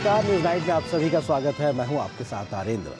नमस्कार, news night में आप सभी का स्वागत है। मैं हूं आपके साथ आरेंद्र।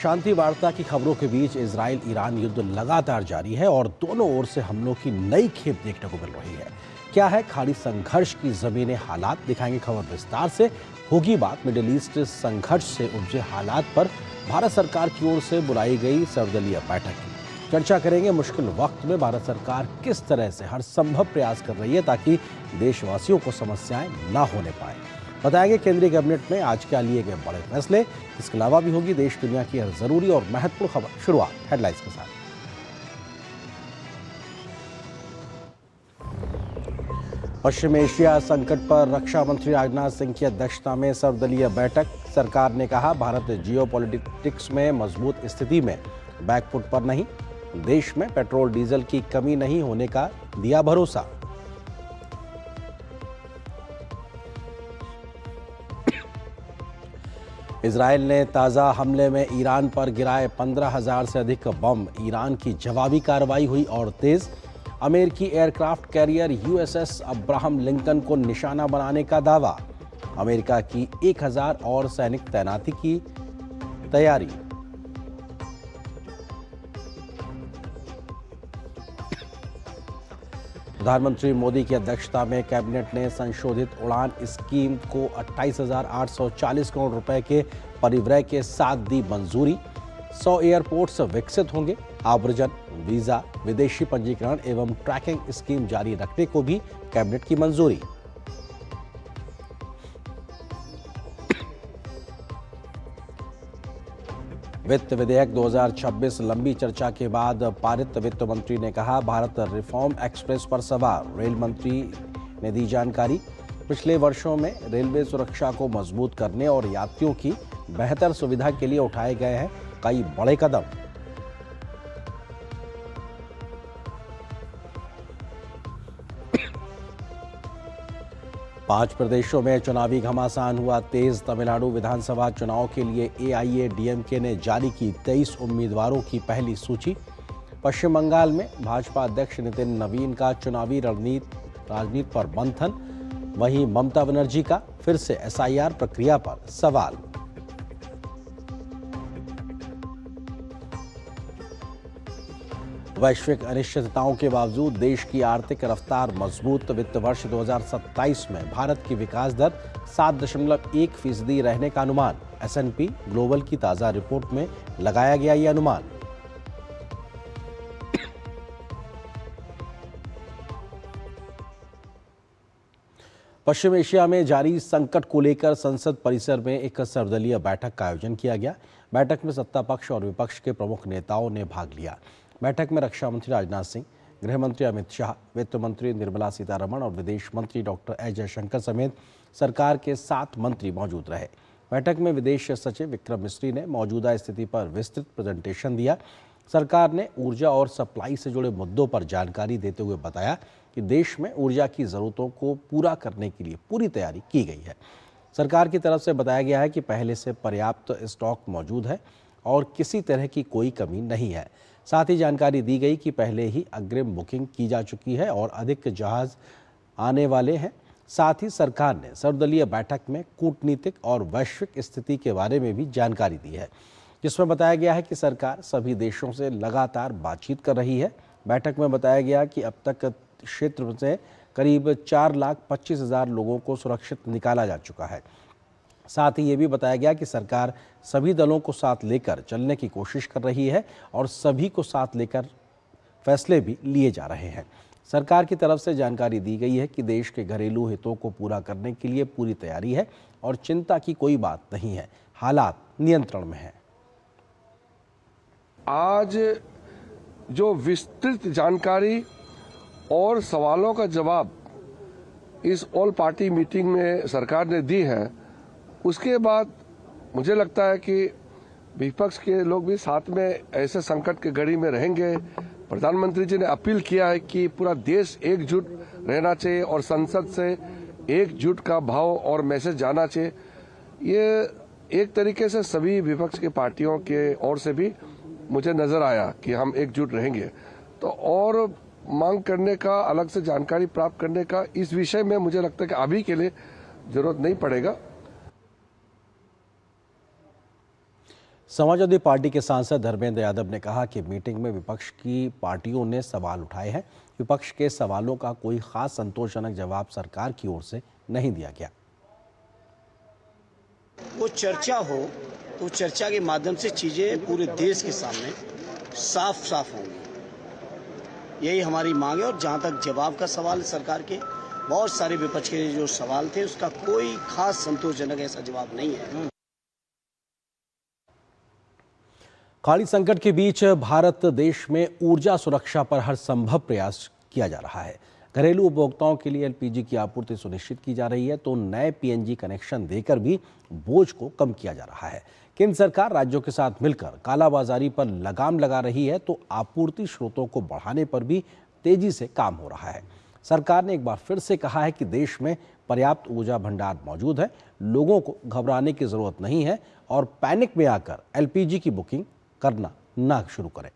शांति वार्ता की खबरों के बीच इजराइल ईरान युद्ध लगातार जारी है और दोनों ओर से हमलों की नई खेप देखने को मिल रही है। क्या है खाड़ी संघर्ष की जमीनी हालात, दिखाएंगे खबर विस्तार से। होगी बात मिडिल ईस्ट संघर्ष से उपजे हालात पर भारत सरकार की ओर से बुलाई गई सर्वदलीय बैठक की। चर्चा करेंगे मुश्किल वक्त में भारत सरकार किस तरह से हर संभव प्रयास कर रही है ताकि देशवासियों को समस्याएं न होने पाए। बताएंगे केंद्रीय कैबिनेट में आज क्या लिए गए बड़े फैसले। इसके अलावा भी होगी देश दुनिया की हर जरूरी और महत्वपूर्ण खबर। शुरुआत हेडलाइंस के साथ। पश्चिम एशिया संकट पर रक्षा मंत्री राजनाथ सिंह की अध्यक्षता में सर्वदलीय बैठक। सरकार ने कहा भारत जियोपॉलिटिक्स में मजबूत स्थिति में बैकफुट पर नहीं, देश में पेट्रोल डीजल की कमी नहीं होने का दिया भरोसा। इजरायल ने ताज़ा हमले में ईरान पर गिराए 15,000 से अधिक बम। ईरान की जवाबी कार्रवाई हुई और तेज। अमेरिकी aircraft carrier USS Abraham Lincoln को निशाना बनाने का दावा। अमेरिका की 1000 और सैनिक तैनाती की तैयारी। प्रधानमंत्री मोदी की अध्यक्षता में कैबिनेट ने संशोधित उड़ान स्कीम को 28,840 करोड़ रुपए के परिव्यय के साथ दी मंजूरी। 100 एयरपोर्ट्स विकसित होंगे। आव्रजन, वीजा, विदेशी पंजीकरण एवं ट्रैकिंग स्कीम जारी रखने को भी कैबिनेट की मंजूरी। वित्त विधेयक 2026 लंबी चर्चा के बाद पारित। वित्त मंत्री ने कहा भारत रिफॉर्म एक्सप्रेस पर सवार। रेल मंत्री ने दी जानकारी। पिछले वर्षों में रेलवे सुरक्षा को मजबूत करने और यात्रियों की बेहतर सुविधा के लिए उठाए गए हैं कई बड़े कदम। पांच प्रदेशों में चुनावी घमासान हुआ तेज। तमिलनाडु विधानसभा चुनाव के लिए एआईएडीएमके ने जारी की 23 उम्मीदवारों की पहली सूची। पश्चिम बंगाल में भाजपा अध्यक्ष नितिन नवीन का चुनावी राजनीति पर मंथन। वहीं ममता बनर्जी का फिर से एसआईआर प्रक्रिया पर सवाल। वैश्विक अनिश्चितताओं के बावजूद देश की आर्थिक रफ्तार मजबूत। वित्त वर्ष 2027 में भारत की विकास दर 7.1% रहने का अनुमान। S&P ग्लोबल की ताजा रिपोर्ट में लगाया गया ये अनुमान। पश्चिम एशिया में जारी संकट को लेकर संसद परिसर में एक सर्वदलीय बैठक का आयोजन किया गया। बैठक में सत्ता पक्ष और विपक्ष के प्रमुख नेताओं ने भाग लिया। बैठक में रक्षा मंत्री राजनाथ सिंह, गृह मंत्री अमित शाह, वित्त मंत्री निर्मला सीतारमण और विदेश मंत्री डॉक्टर एस जयशंकर समेत सरकार के 7 मंत्री मौजूद रहे। बैठक में विदेश सचिव विक्रम मिस्री ने मौजूदा स्थिति पर विस्तृत प्रेजेंटेशन दिया। सरकार ने ऊर्जा और सप्लाई से जुड़े मुद्दों पर जानकारी देते हुए बताया कि देश में ऊर्जा की ज़रूरतों को पूरा करने के लिए पूरी तैयारी की गई है। सरकार की तरफ से बताया गया है कि पहले से पर्याप्त स्टॉक मौजूद है और किसी तरह की कोई कमी नहीं है। साथ ही जानकारी दी गई कि पहले ही अग्रिम बुकिंग की जा चुकी है और अधिक जहाज आने वाले हैं। साथ ही सरकार ने सर्वदलीय बैठक में कूटनीतिक और वैश्विक स्थिति के बारे में भी जानकारी दी है, जिसमें बताया गया है कि सरकार सभी देशों से लगातार बातचीत कर रही है। बैठक में बताया गया कि अब तक क्षेत्र से करीब 4,25,000 लोगों को सुरक्षित निकाला जा चुका है। साथ ही ये भी बताया गया कि सरकार सभी दलों को साथ लेकर चलने की कोशिश कर रही है और सभी को साथ लेकर फैसले भी लिए जा रहे हैं। सरकार की तरफ से जानकारी दी गई है कि देश के घरेलू हितों को पूरा करने के लिए पूरी तैयारी है और चिंता की कोई बात नहीं है। हालात नियंत्रण में है। आज जो विस्तृत जानकारी और सवालों का जवाब इस ऑल पार्टी मीटिंग में सरकार ने दी है, उसके बाद मुझे लगता है कि विपक्ष के लोग भी साथ में ऐसे संकट के घड़ी में रहेंगे। प्रधानमंत्री जी ने अपील किया है कि पूरा देश एकजुट रहना चाहिए और संसद से एकजुट का भाव और मैसेज जाना चाहिए। ये एक तरीके से सभी विपक्ष के पार्टियों के ओर से भी मुझे नजर आया कि हम एकजुट रहेंगे। तो और मांग करने का, अलग से जानकारी प्राप्त करने का इस विषय में मुझे लगता है कि अभी के लिए जरूरत नहीं पड़ेगा। समाजवादी पार्टी के सांसद धर्मेंद्र यादव ने कहा कि मीटिंग में विपक्ष की पार्टियों ने सवाल उठाए हैं। विपक्ष के सवालों का कोई खास संतोषजनक जवाब सरकार की ओर से नहीं दिया गया। वो चर्चा हो तो चर्चा के माध्यम से चीजें पूरे देश के सामने साफ साफ होंगी, यही हमारी मांग है। और जहां तक जवाब का सवाल है, सरकार के बहुत सारे विपक्ष के जो सवाल थे उसका कोई खास संतोषजनक ऐसा जवाब नहीं है। खाड़ी संकट के बीच भारत देश में ऊर्जा सुरक्षा पर हर संभव प्रयास किया जा रहा है। घरेलू उपभोक्ताओं के लिए एलपीजी की आपूर्ति सुनिश्चित की जा रही है, तो नए पीएनजी कनेक्शन देकर भी बोझ को कम किया जा रहा है। केंद्र सरकार राज्यों के साथ मिलकर कालाबाजारी पर लगाम लगा रही है, तो आपूर्ति स्रोतों को बढ़ाने पर भी तेजी से काम हो रहा है। सरकार ने एक बार फिर से कहा है कि देश में पर्याप्त ऊर्जा भंडार मौजूद है, लोगों को घबराने की जरूरत नहीं है और पैनिक में आकर एलपीजी की बुकिंग करना ना शुरू करें।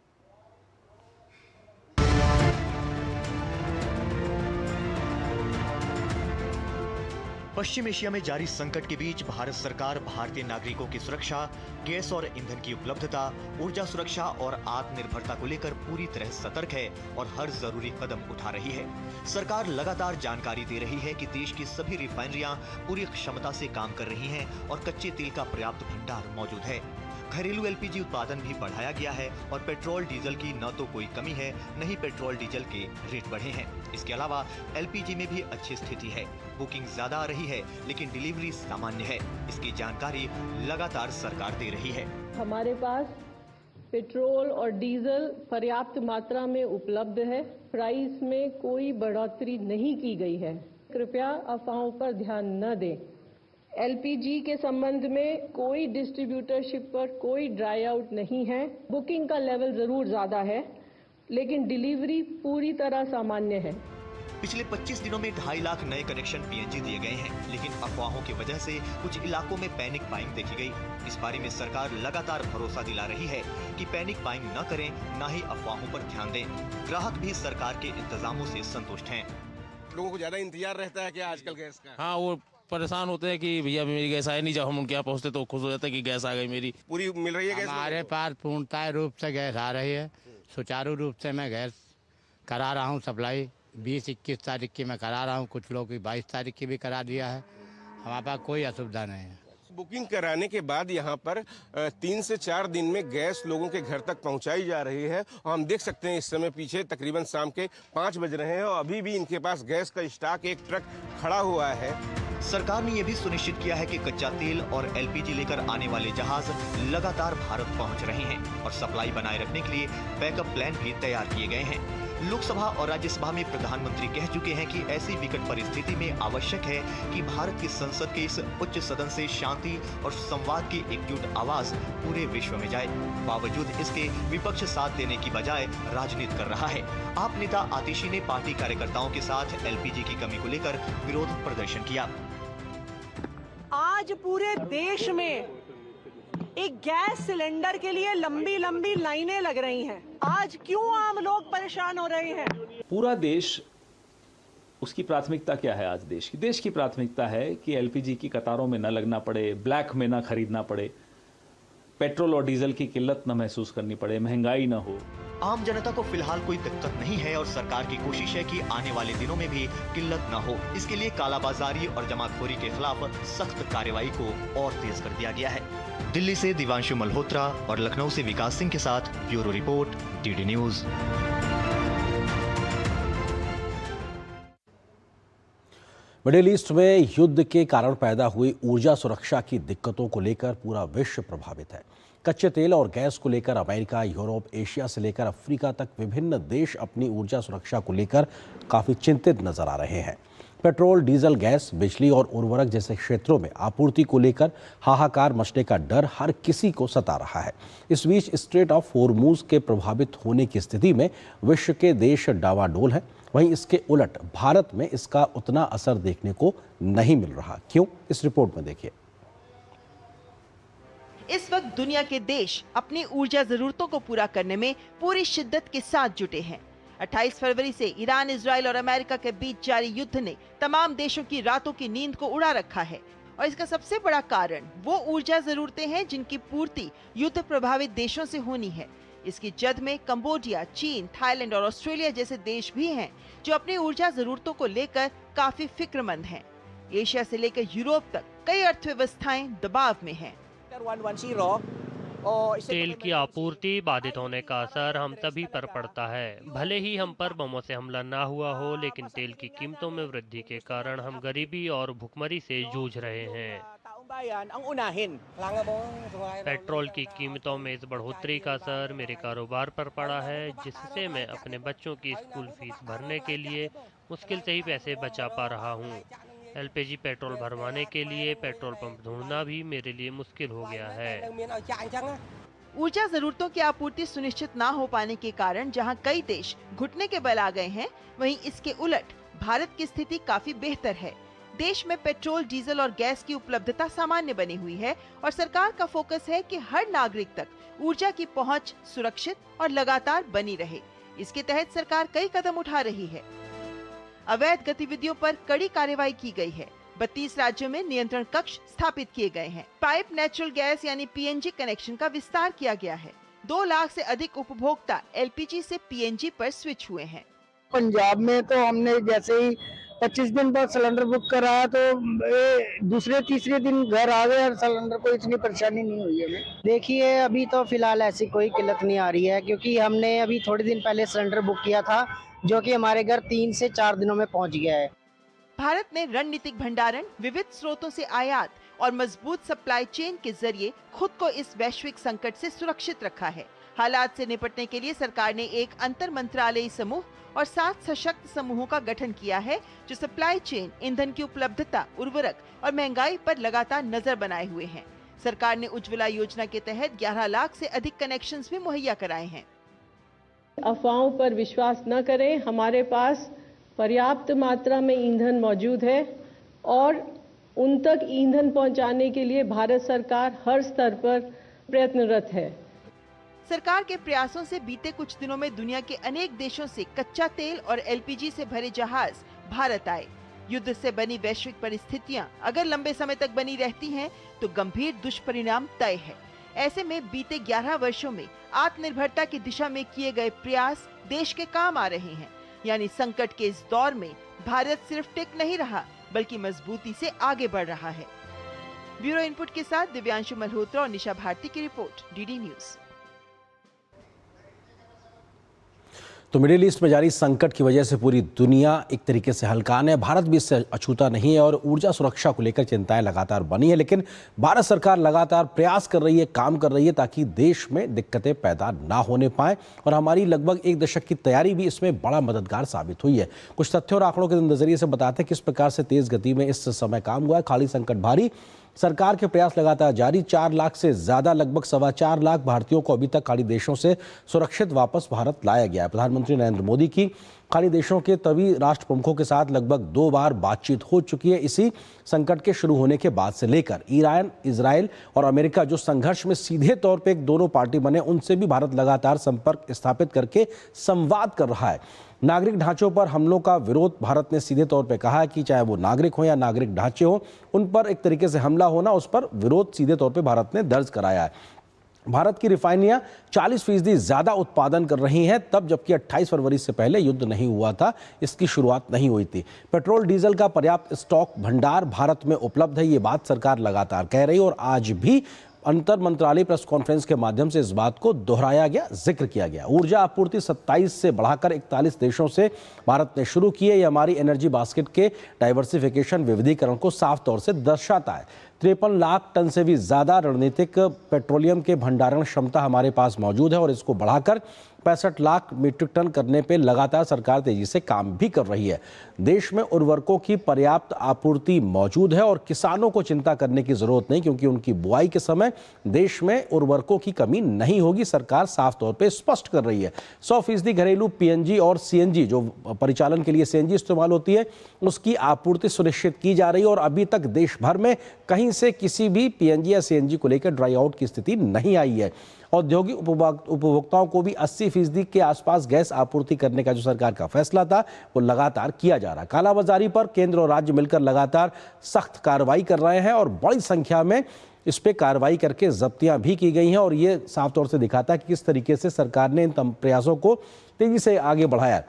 पश्चिम एशिया में जारी संकट के बीच भारत सरकार भारतीय नागरिकों की सुरक्षा, गैस और ईंधन की उपलब्धता, ऊर्जा सुरक्षा और आत्मनिर्भरता को लेकर पूरी तरह सतर्क है और हर जरूरी कदम उठा रही है। सरकार लगातार जानकारी दे रही है कि देश की सभी रिफाइनरियां पूरी क्षमता से काम कर रही हैं और कच्चे तेल का पर्याप्त भंडार मौजूद है। घरेलू एलपीजी उत्पादन भी बढ़ाया गया है और पेट्रोल डीजल की न तो कोई कमी है, न ही पेट्रोल डीजल के रेट बढ़े हैं। इसके अलावा एलपीजी में भी अच्छी स्थिति है, बुकिंग ज्यादा आ रही है लेकिन डिलीवरी सामान्य है। इसकी जानकारी लगातार सरकार दे रही है। हमारे पास पेट्रोल और डीजल पर्याप्त मात्रा में उपलब्ध है, प्राइस में कोई बढ़ोतरी नहीं की गई है। कृपया अफवाहों पर ध्यान न दें। एलपीजी के संबंध में कोई डिस्ट्रीब्यूटरशिप पर कोई ड्राई आउट नहीं है। बुकिंग का लेवल जरूर ज्यादा है लेकिन डिलीवरी पूरी तरह सामान्य है। पिछले 25 दिनों में 2.5 लाख नए कनेक्शन पीएनजी दिए गए हैं, लेकिन अफवाहों की वजह से कुछ इलाकों में पैनिक बाइंग देखी गई। इस बारे में सरकार लगातार भरोसा दिला रही है कि पैनिक बाइंग न करें, न ही अफवाहों पर ध्यान दें। ग्राहक भी सरकार के इंतजामों से संतुष्ट हैं। लोगों को ज्यादा इंतजार रहता है कि आजकल गैस का। हाँ, वो परेशान होते हैं कि भैया मेरी गैस आई नहीं, जब हम उनके यहाँ पहुँचते तो खुश हो जाते हैं कि गैस आ गई मेरी। पूरी मिल रही है गैस? हमारे पास पूर्णतः रूप से गैस आ रही है। सुचारू रूप से मैं गैस करा रहा हूँ सप्लाई। 20-21 तारीख की मैं करा रहा हूँ, कुछ लोगों की 22 तारीख की भी करा दिया है। हमारे पास कोई असुविधा नहीं है। बुकिंग कराने के बाद यहाँ पर 3 से 4 दिन में गैस लोगों के घर तक पहुँचाई जा रही है और हम देख सकते हैं इस समय पीछे तकरीबन शाम के 5 बज रहे हैं और अभी भी इनके पास गैस का स्टॉक एक ट्रक खड़ा हुआ है। सरकार ने यह भी सुनिश्चित किया है कि कच्चा तेल और एलपीजी लेकर आने वाले जहाज लगातार भारत पहुंच रहे हैं और सप्लाई बनाए रखने के लिए बैकअप प्लान भी तैयार किए गए हैं। लोकसभा और राज्यसभा में प्रधानमंत्री कह चुके हैं कि ऐसी विकट परिस्थिति में आवश्यक है कि भारत की संसद के इस उच्च सदन से शांति और संवाद की एकजुट आवाज पूरे विश्व में जाए। बावजूद इसके विपक्ष साथ देने की बजाय राजनीति कर रहा है। आप नेता आतिशी ने पार्टी कार्यकर्ताओं के साथ एलपीजी की कमी को लेकर विरोध प्रदर्शन किया। आज पूरे देश में एक गैस सिलेंडर के लिए लंबी लंबी लाइनें लग रही हैं। आज क्यों आम लोग परेशान हो रहे हैं? पूरा देश, उसकी प्राथमिकता क्या है? आज देश की प्राथमिकता है कि एलपीजी की कतारों में न लगना पड़े, ब्लैक में न खरीदना पड़े, पेट्रोल और डीजल की किल्लत न महसूस करनी पड़े, महंगाई न हो। आम जनता को फिलहाल कोई दिक्कत नहीं है और सरकार की कोशिश है कि आने वाले दिनों में भी किल्लत न हो। इसके लिए कालाबाजारी और जमाखोरी के खिलाफ सख्त कार्रवाई को और तेज कर दिया गया है। दिल्ली से दिवांशु मल्होत्रा और लखनऊ से विकास सिंह के साथ bureau report, DD news. Middle east में युद्ध के कारण पैदा हुई ऊर्जा सुरक्षा की दिक्कतों को लेकर पूरा विश्व प्रभावित है। कच्चे तेल और गैस को लेकर अमेरिका, यूरोप, एशिया से लेकर अफ्रीका तक विभिन्न देश अपनी ऊर्जा सुरक्षा को लेकर काफ़ी चिंतित नजर आ रहे हैं। पेट्रोल, डीजल, गैस, बिजली और उर्वरक जैसे क्षेत्रों में आपूर्ति को लेकर हाहाकार मचने का डर हर किसी को सता रहा है। इस बीच स्ट्रेट ऑफ होर्मुज के प्रभावित होने की स्थिति में विश्व के देश डावाडोल हैं। वहीं इसके उलट भारत में इसका उतना असर देखने को नहीं मिल रहा। क्यों? इस रिपोर्ट में देखिए। इस वक्त दुनिया के देश अपनी ऊर्जा जरूरतों को पूरा करने में पूरी शिद्दत के साथ जुटे हैं। 28 फरवरी से ईरान, इजराइल और अमेरिका के बीच जारी युद्ध ने तमाम देशों की रातों की नींद को उड़ा रखा है और इसका सबसे बड़ा कारण वो ऊर्जा जरूरतें हैं जिनकी पूर्ति युद्ध प्रभावित देशों से होनी है। इसकी जद में कंबोडिया, चीन, थाईलैंड और ऑस्ट्रेलिया जैसे देश भी हैं जो अपनी ऊर्जा जरूरतों को लेकर काफी फिक्रमंद हैं। एशिया से लेकर यूरोप तक कई अर्थव्यवस्थाएं दबाव में हैं। तेल की आपूर्ति बाधित होने का असर हम सभी पर पड़ता है। भले ही हम पर बमों से हमला ना हुआ हो, लेकिन तेल की कीमतों में वृद्धि के कारण हम गरीबी और भुखमरी से जूझ रहे हैं। पेट्रोल की कीमतों में इस बढ़ोतरी का असर मेरे कारोबार पर पड़ा है, जिससे मैं अपने बच्चों की स्कूल फीस भरने के लिए मुश्किल से ही पैसे बचा पा रहा हूँ। एलपीजी पेट्रोल भरवाने के लिए पेट्रोल पंप ढूंढना भी मेरे लिए मुश्किल हो गया है। ऊर्जा जरूरतों की आपूर्ति सुनिश्चित ना हो पाने के कारण जहां कई देश घुटने के बल आ गए हैं, वहीं इसके उलट भारत की स्थिति काफी बेहतर है। देश में पेट्रोल, डीजल और गैस की उपलब्धता सामान्य बनी हुई है और सरकार का फोकस है कि हर नागरिक तक ऊर्जा की पहुंच सुरक्षित और लगातार बनी रहे। इसके तहत सरकार कई कदम उठा रही है। अवैध गतिविधियों पर कड़ी कार्रवाई की गई है। 32 राज्यों में नियंत्रण कक्ष स्थापित किए गए हैं। पाइप नेचुरल गैस यानी पीएनजी कनेक्शन का विस्तार किया गया है। 2 लाख से अधिक उपभोक्ता एलपीजी से पीएनजी पर स्विच हुए हैं। पंजाब में तो हमने जैसे ही 25 दिन बाद सिलेंडर बुक कराया तो दूसरे तीसरे दिन घर आ गए और सिलेंडर को इतनी परेशानी नहीं हुई हमें। देखिए, अभी तो फिलहाल ऐसी कोई किल्लत नहीं आ रही है, क्योंकि हमने अभी थोड़े दिन पहले सिलेंडर बुक किया था, जो कि हमारे घर 3 से 4 दिनों में पहुंच गया है। भारत ने रणनीतिक भंडारण, विविध स्रोतों से आयात और मजबूत सप्लाई चेन के जरिए खुद को इस वैश्विक संकट से सुरक्षित रखा है। हालात से निपटने के लिए सरकार ने एक अंतर मंत्रालयी समूह और 7 सशक्त समूहों का गठन किया है, जो सप्लाई चेन, ईंधन की उपलब्धता, उर्वरक और महंगाई पर लगातार नजर बनाए हुए हैं। सरकार ने उज्ज्वला योजना के तहत 11 लाख से अधिक कनेक्शंस भी मुहैया कराए हैं। अफवाहों पर विश्वास न करें। हमारे पास पर्याप्त मात्रा में ईंधन मौजूद है और उन तक ईंधन पहुंचाने के लिए भारत सरकार हर स्तर पर प्रयत्नरत है। सरकार के प्रयासों से बीते कुछ दिनों में दुनिया के अनेक देशों से कच्चा तेल और एलपीजी से भरे जहाज भारत आए। युद्ध से बनी वैश्विक परिस्थितियां अगर लंबे समय तक बनी रहती हैं, तो गंभीर दुष्परिणाम तय है। ऐसे में बीते 11 वर्षों में आत्मनिर्भरता की दिशा में किए गए प्रयास देश के काम आ रहे हैं। यानी संकट के इस दौर में भारत सिर्फ टिक नहीं रहा, बल्कि मजबूती से आगे बढ़ रहा है। ब्यूरो इनपुट के साथ दिव्यांशु मल्होत्रा और निशा भारती की रिपोर्ट, डीडी न्यूज। तो मिडिल ईस्ट में जारी संकट की वजह से पूरी दुनिया एक तरीके से हलकान है। भारत भी इससे अछूता नहीं है और ऊर्जा सुरक्षा को लेकर चिंताएं लगातार बनी है, लेकिन भारत सरकार लगातार प्रयास कर रही है, काम कर रही है ताकि देश में दिक्कतें पैदा ना होने पाए और हमारी लगभग 1 दशक की तैयारी भी इसमें बड़ा मददगार साबित हुई है। कुछ तथ्यों और आंकड़ों के नजरिए से बताते हैं किस प्रकार से तेज गति में इस समय काम हुआ है। खाड़ी संकट भारी, सरकार के प्रयास लगातार जारी। 4 लाख से ज्यादा, लगभग 4.25 लाख भारतीयों को अभी तक खाड़ी देशों से सुरक्षित वापस भारत लाया गया है। प्रधानमंत्री नरेंद्र मोदी की खाड़ी देशों के तभी राष्ट्र प्रमुखों के साथ लगभग 2 बार बातचीत हो चुकी है। इसी संकट के शुरू होने के बाद से लेकर ईरान, इजराइल और अमेरिका जो संघर्ष में सीधे तौर पे एक दोनों पार्टी बने, उनसे भी भारत लगातार संपर्क स्थापित करके संवाद कर रहा है। नागरिक ढांचों पर हमलों का विरोध भारत ने सीधे तौर पे कहा है कि चाहे वो नागरिक हो या नागरिक ढांचे हो, उन पर एक तरीके से हमला होना, उस पर विरोध सीधे तौर पे भारत ने दर्ज कराया है। भारत की रिफाइनरियां 40% ज्यादा उत्पादन कर रही हैं तब, जबकि 28 फरवरी से पहले युद्ध नहीं हुआ था, इसकी शुरुआत नहीं हुई थी। पेट्रोल डीजल का पर्याप्त स्टॉक भंडार भारत में उपलब्ध है, ये बात सरकार लगातार कह रही है और आज भी अंतर मंत्रालय प्रेस कॉन्फ्रेंस के माध्यम से इस बात को दोहराया गया, जिक्र किया गया। ऊर्जा आपूर्ति 27 से बढ़ाकर 41 देशों से भारत ने शुरू की है। ये हमारी एनर्जी बास्केट के डाइवर्सिफिकेशन, विविधीकरण को साफ तौर से दर्शाता है। 53 लाख टन से भी ज्यादा रणनीतिक पेट्रोलियम के भंडारण क्षमता हमारे पास मौजूद है और इसको बढ़ाकर 65 लाख मीट्रिक टन करने पे लगातार सरकार तेजी से काम भी कर रही है। देश में उर्वरकों की पर्याप्त आपूर्ति मौजूद है और किसानों को चिंता करने की जरूरत नहीं, क्योंकि उनकी बुआई के समय देश में उर्वरकों की कमी नहीं होगी, सरकार साफ तौर पे स्पष्ट कर रही है। 100% घरेलू पीएनजी और सीएनजी, जो परिचालन के लिए सीएनजी इस्तेमाल होती है, उसकी आपूर्ति सुनिश्चित की जा रही है और अभी तक देश भर में कहीं से किसी भी पीएनजी या सीएनजी को लेकर ड्राई आउट की स्थिति नहीं आई है। औद्योगिक उपभोक्ताओं को भी 80% के आसपास गैस आपूर्ति करने का जो सरकार का फैसला था वो लगातार किया जा रहा है। कालाबाजारी पर केंद्र और राज्य मिलकर लगातार सख्त कार्रवाई कर रहे हैं और बड़ी संख्या में इस पे कार्रवाई करके जब्तियां भी की गई हैं और ये साफ तौर से दिखाता है कि किस तरीके से सरकार ने इन प्रयासों को तेजी से आगे बढ़ाया।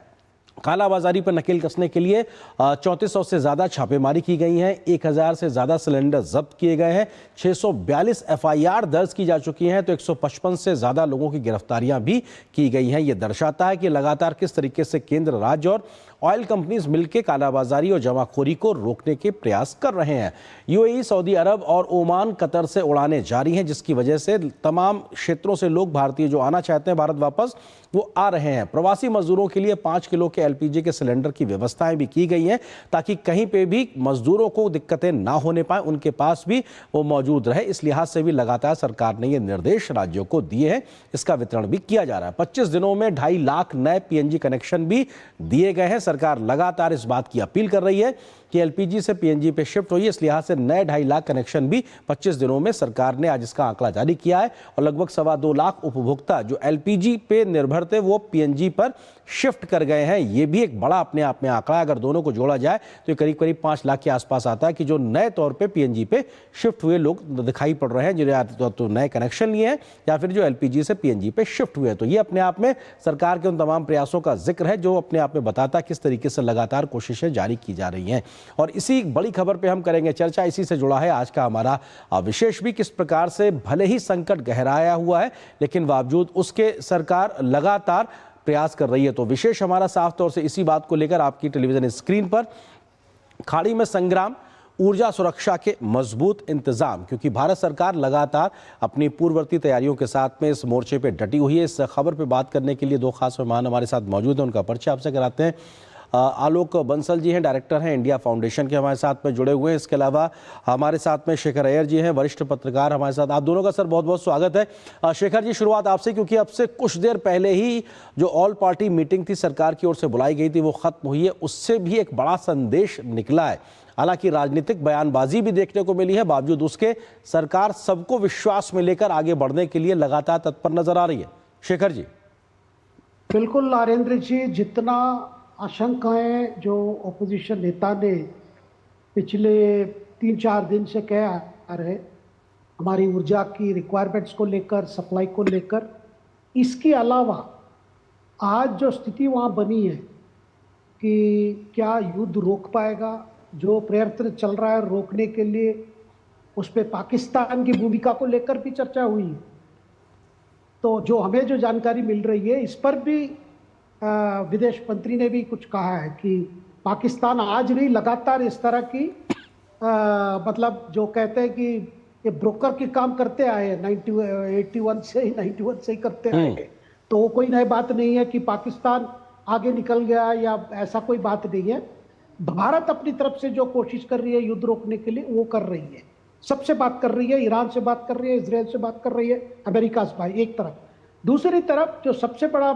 कालाबाजारी पर नकेल कसने के लिए 3400 से ज़्यादा छापेमारी की गई है, 1000 से ज़्यादा सिलेंडर जब्त किए गए हैं, 642 FIR दर्ज की जा चुकी हैं, तो 155 से ज़्यादा लोगों की गिरफ्तारियां भी की गई हैं। ये दर्शाता है कि लगातार किस तरीके से केंद्र, राज्य और ऑयल कंपनीज मिलकर कालाबाजारी और जमाखोरी को रोकने के प्रयास कर रहे हैं। UAE, सऊदी अरब और ओमान, कतर से उड़ानें जारी हैं, जिसकी वजह से तमाम क्षेत्रों से लोग भारतीय जो आना चाहते हैं भारत वापस, वो आ रहे हैं। प्रवासी मजदूरों के लिए 5 किलो के LPG के सिलेंडर की व्यवस्थाएं भी की गई हैं ताकि कहीं पे भी मजदूरों को दिक्कतें ना होने पाए, उनके पास भी वो मौजूद रहे। इस लिहाज से भी लगातार सरकार ने ये निर्देश राज्यों को दिए हैं, इसका वितरण भी किया जा रहा है। 25 दिनों में 2.5 लाख नए PNG कनेक्शन भी दिए गए हैं। सरकार लगातार इस बात की अपील कर रही है कि LPG से PNG पे शिफ्ट हुई है। इस लिहाज से नए 2.5 लाख कनेक्शन भी 25 दिनों में सरकार ने आज इसका आंकड़ा जारी किया है और लगभग 2.25 लाख उपभोक्ता जो LPG पे निर्भर थे वो PNG पर शिफ्ट कर गए हैं। ये भी एक बड़ा अपने आप में आंकड़ा है। अगर दोनों को जोड़ा जाए तो ये करीब करीब 5 लाख के आसपास आता है कि जो नए तौर पे PNG पे शिफ्ट हुए लोग दिखाई पड़ रहे हैं, जिन्हें तो नए कनेक्शन लिए हैं या फिर जो LPG से PNG पे शिफ्ट हुए हैं। तो ये अपने आप में सरकार के उन तमाम प्रयासों का जिक्र है जो अपने आप में बताता है किस तरीके से लगातार कोशिशें जारी की जा रही हैं। और इसी बड़ी खबर पे हम करेंगे चर्चा। इसी से जुड़ा है आज का हमारा विशेष भी, किस प्रकार से भले ही संकट गहराया हुआ है लेकिन बावजूद उसके सरकार लगातार प्रयास कर रही है। तो विशेष हमारा साफ तौर से इसी बात को लेकर आपकी टेलीविजन स्क्रीन पर, खाड़ी में संग्राम, ऊर्जा सुरक्षा के मजबूत इंतजाम, क्योंकि भारत सरकार लगातार अपनी पूर्ववर्ती तैयारियों के साथ में इस मोर्चे पे डटी हुई है। इस खबर पे बात करने के लिए 2 खास मेहमान हमारे साथ मौजूद हैं, उनका परिचय आपसे कराते हैं। आलोक बंसल जी हैं, डायरेक्टर हैं इंडिया फाउंडेशन के, हमारे साथ में जुड़े हुए हैं। इसके अलावा हमारे साथ में शेखर अय्यर जी हैं, वरिष्ठ पत्रकार हमारे साथ। आप दोनों का सर बहुत बहुत स्वागत है। शेखर जी, शुरुआत आपसे, क्योंकि अब से कुछ देर पहले ही जो ऑल पार्टी मीटिंग थी सरकार की ओर से बुलाई गई थी वो खत्म हुई है, उससे भी एक बड़ा संदेश निकला है। हालांकि राजनीतिक बयानबाजी भी देखने को मिली है, बावजूद उसके सरकार सबको विश्वास में लेकर आगे बढ़ने के लिए लगातार तत्पर नजर आ रही है। शेखर जी। बिल्कुल नरेंद्र जी, जितना आशंकाएं जो ओपोजिशन नेता ने पिछले 3-4 दिन से कह आ रहे हमारी ऊर्जा की रिक्वायरमेंट्स को लेकर, सप्लाई को लेकर, इसके अलावा आज जो स्थिति वहाँ बनी है कि क्या युद्ध रोक पाएगा, जो प्रयत्न चल रहा है रोकने के लिए, उस पर पाकिस्तान की भूमिका को लेकर भी चर्चा हुई। तो जो हमें जो जानकारी मिल रही है इस पर भी विदेश मंत्री ने भी कुछ कहा है कि पाकिस्तान आज भी लगातार इस तरह की मतलब जो कहते हैं कि ये ब्रोकर के काम करते आए हैं, 91 से ही करते आए हैं। तो वो कोई नई बात नहीं है कि पाकिस्तान आगे निकल गया या ऐसा कोई बात नहीं है। भारत अपनी तरफ से जो कोशिश कर रही है युद्ध रोकने के लिए वो कर रही है, सबसे बात कर रही है, ईरान से बात कर रही है, इजराइल से बात कर रही है, अमेरिका से भाई एक तरफ। दूसरी तरफ जो सबसे बड़ा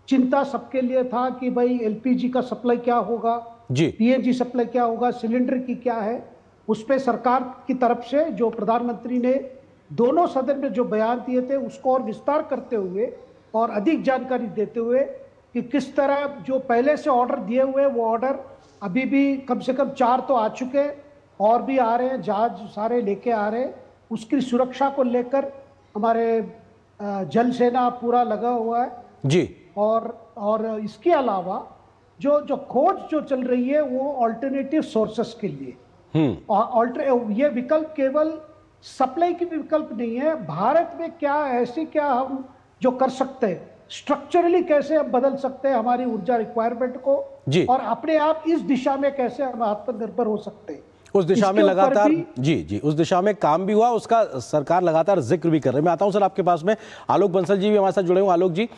चिंता सबके लिए था कि भाई LPG का सप्लाई क्या होगा, PNG सप्लाई क्या होगा, सिलेंडर की क्या है, उस पर सरकार की तरफ से जो प्रधानमंत्री ने दोनों सदन में जो बयान दिए थे उसको और विस्तार करते हुए और अधिक जानकारी देते हुए कि किस तरह जो पहले से ऑर्डर दिए हुए वो ऑर्डर अभी भी कम से कम 4 तो आ चुके, और भी आ रहे हैं, जहाज सारे लेके आ रहे हैं। उसकी सुरक्षा को लेकर हमारे जल सेना पूरा लगा हुआ है जी। और इसके अलावा जो खोज जो चल रही है वो ऑल्टरनेटिव सोर्सेस के लिए, और ये विकल्प केवल सप्लाई की विकल्प नहीं है। भारत में क्या ऐसी क्या हम जो कर सकते हैं, स्ट्रक्चरली कैसे हम बदल सकते हैं हमारी ऊर्जा रिक्वायरमेंट को, और अपने आप इस दिशा में कैसे हम आत्मनिर्भर हो सकते हैं, उस दिशा में लगातार जी उस दिशा में काम भी हुआ, उसका सरकार लगातार जिक्र भी कर रही है। मैं आता हूं सर आपके पास में, आलोक बंसल जी भी हमारे साथ जुड़े हुए। आलोक जी,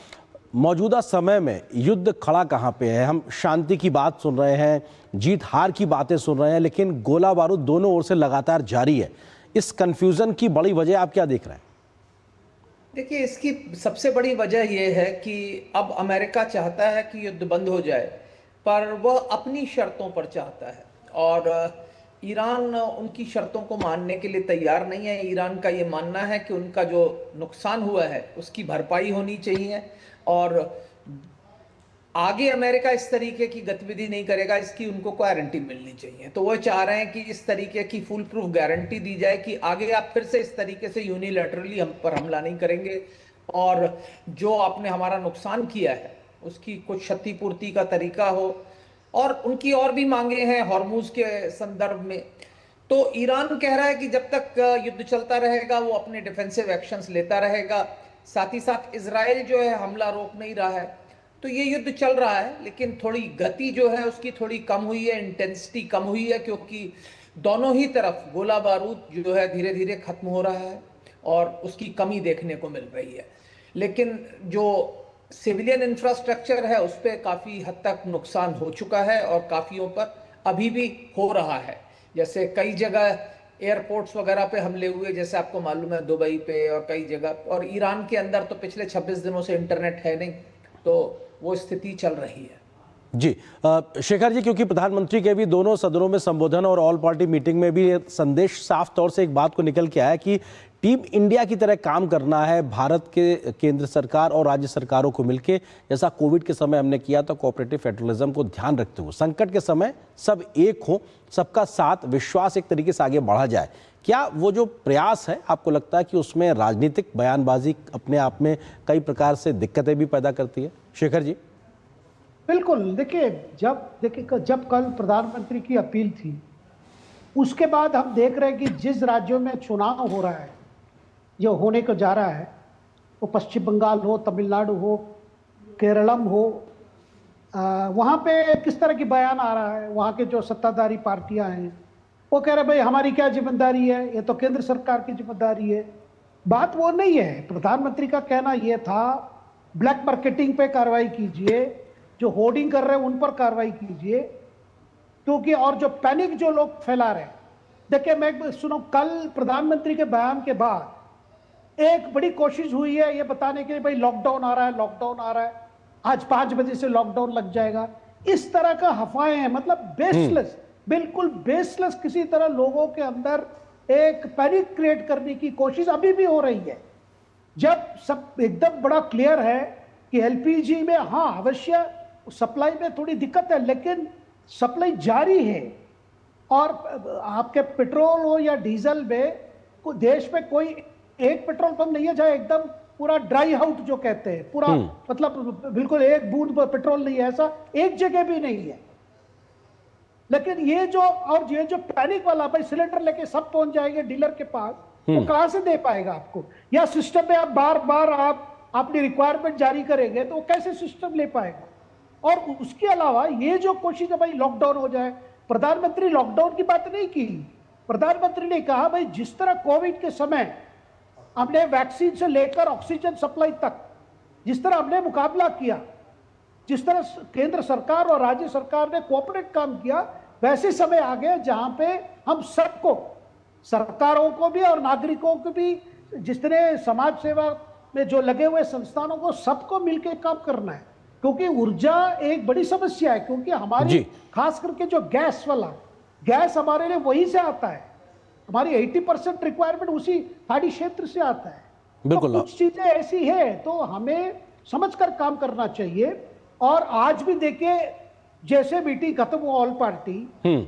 मौजूदा समय में युद्ध खड़ा कहां पे है? हम शांति की बात सुन रहे हैं, जीत हार की बातें सुन रहे हैं, लेकिन गोला बारूद दोनों ओर से लगातार जारी है। इस कंफ्यूजन की बड़ी वजह आप क्या देख रहे हैं? देखिए, इसकी सबसे बड़ी वजह यह है कि अब अमेरिका चाहता है कि युद्ध बंद हो जाए, पर वह अपनी शर्तों पर चाहता है, और ईरान उनकी शर्तों को मानने के लिए तैयार नहीं है। ईरान का ये मानना है कि उनका जो नुकसान हुआ है उसकी भरपाई होनी चाहिए और आगे अमेरिका इस तरीके की गतिविधि नहीं करेगा, इसकी उनको गारंटी मिलनी चाहिए। तो वो चाह रहे हैं कि इस तरीके की फुल प्रूफ गारंटी दी जाए कि आगे आप फिर से इस तरीके से यूनिलैटरली हम पर हमला नहीं करेंगे और जो आपने हमारा नुकसान किया है उसकी कुछ क्षतिपूर्ति का तरीका हो। और उनकी और भी मांगे हैं हॉर्मुज के संदर्भ में। तो ईरान कह रहा है कि जब तक युद्ध चलता रहेगा वो अपने डिफेंसिव एक्शंस लेता रहेगा। साथ ही साथ इजराइल जो है हमला रोक नहीं रहा है। तो ये युद्ध चल रहा है लेकिन थोड़ी गति जो है उसकी थोड़ी कम हुई है, इंटेंसिटी कम हुई है, क्योंकि दोनों ही तरफ गोला बारूद जो है धीरे धीरे खत्म हो रहा है और उसकी कमी देखने को मिल रही है। लेकिन जो सिविलियन इंफ्रास्ट्रक्चर है उस पर काफ़ी हद तक नुकसान हो चुका है और काफ़ियों पर अभी भी हो रहा है। जैसे कई जगह एयरपोर्ट्स वगैरह पे हमले हुए, जैसे आपको मालूम है दुबई पे और कई जगह, और ईरान के अंदर तो पिछले 26 दिनों से इंटरनेट है नहीं, तो वो स्थिति चल रही है। जी शेखर जी, क्योंकि प्रधानमंत्री के भी दोनों सदनों में संबोधन और ऑल पार्टी मीटिंग में भी संदेश साफ तौर से एक बात को निकल के आया कि टीम इंडिया की तरह काम करना है भारत के केंद्र सरकार और राज्य सरकारों को मिलकर, जैसा कोविड के समय हमने किया तो कोऑपरेटिव फेडरलिज्म को ध्यान रखते हुए संकट के समय सब एक हो, सबका साथ विश्वास एक तरीके से आगे बढ़ा जाए। क्या वो जो प्रयास है आपको लगता है कि उसमें राजनीतिक बयानबाजी अपने आप में कई प्रकार से दिक्कतें भी पैदा करती है? शेखर जी। बिल्कुल, देखिए जब कल प्रधानमंत्री की अपील थी उसके बाद हम देख रहे हैं कि जिस राज्यों में चुनाव हो रहा है, जो होने को जा रहा है, वो पश्चिम बंगाल हो, तमिलनाडु हो, केरलम हो, वहाँ पे किस तरह की बयान आ रहा है। वहाँ के जो सत्ताधारी पार्टियां हैं वो कह रहे भाई हमारी क्या जिम्मेदारी है, ये तो केंद्र सरकार की जिम्मेदारी है। बात वो नहीं है। प्रधानमंत्री का कहना ये था ब्लैक मार्केटिंग पे कार्रवाई कीजिए, जो होर्डिंग कर रहे हैं उन पर कार्रवाई कीजिए, क्योंकि और जो पैनिक जो लोग फैला रहे हैं। देखिए मैं सुनो, कल प्रधानमंत्री के बयान के बाद एक बड़ी कोशिश हुई है ये बताने के लिए भाई लॉकडाउन आ रहा है, लॉकडाउन आ रहा है, आज 5 बजे से लॉकडाउन लग जाएगा। इस तरह का अफवाहें हैं, मतलब बेसलेस, बिल्कुल बेसलेस, किसी तरह लोगों के अंदर एक पैनिक क्रिएट करने की कोशिश अभी भी हो रही है। जब सब एकदम बड़ा क्लियर है कि एलपीजी में हाँ अवश्य सप्लाई में थोड़ी दिक्कत है लेकिन सप्लाई जारी है, और आपके पेट्रोल हो या डीजल में देश में कोई एक पेट्रोल पंप नहीं है जहां एकदम पूरा ड्राई आउट जो कहते हैं, पूरा मतलब बिल्कुल एक बूंद पेट्रोल नहीं है, ऐसा एक जगह भी नहीं है। लेकिन ये जो पैनिक वाला भाई सिलेंडर लेके सब पहुंच जाएंगे डीलर के पास, वो कहां से दे पाएगा आपको? या सिस्टम में आप बार बार आप अपनी रिक्वायरमेंट जारी करेंगे तो वो कैसे सिस्टम ले पाएगा? और उसके अलावा ये जो कोशिश है भाई लॉकडाउन हो जाए, प्रधानमंत्री लॉकडाउन की बात नहीं की। प्रधानमंत्री ने कहा भाई जिस तरह कोविड के समय हमने वैक्सीन से लेकर ऑक्सीजन सप्लाई तक जिस तरह हमने मुकाबला किया, जिस तरह केंद्र सरकार और राज्य सरकार ने कोऑपरेट काम किया, वैसे समय आ गए जहां पे हम सबको, सरकारों को भी और नागरिकों को भी, जितने समाज सेवा में जो लगे हुए संस्थानों को, सबको मिलकर काम करना है। क्योंकि ऊर्जा एक बड़ी समस्या है, क्योंकि हमारी खास करके जो गैस हमारे लिए वहीं से आता है, हमारी 80% रिक्वायरमेंट उसी खाड़ी क्षेत्र से आता है। बिल्कुल, तो कुछ चीजें ऐसी है तो हमें समझकर काम करना चाहिए। और आज भी देखिए जैसे मीटिंग खत्म हुआ ऑल पार्टी,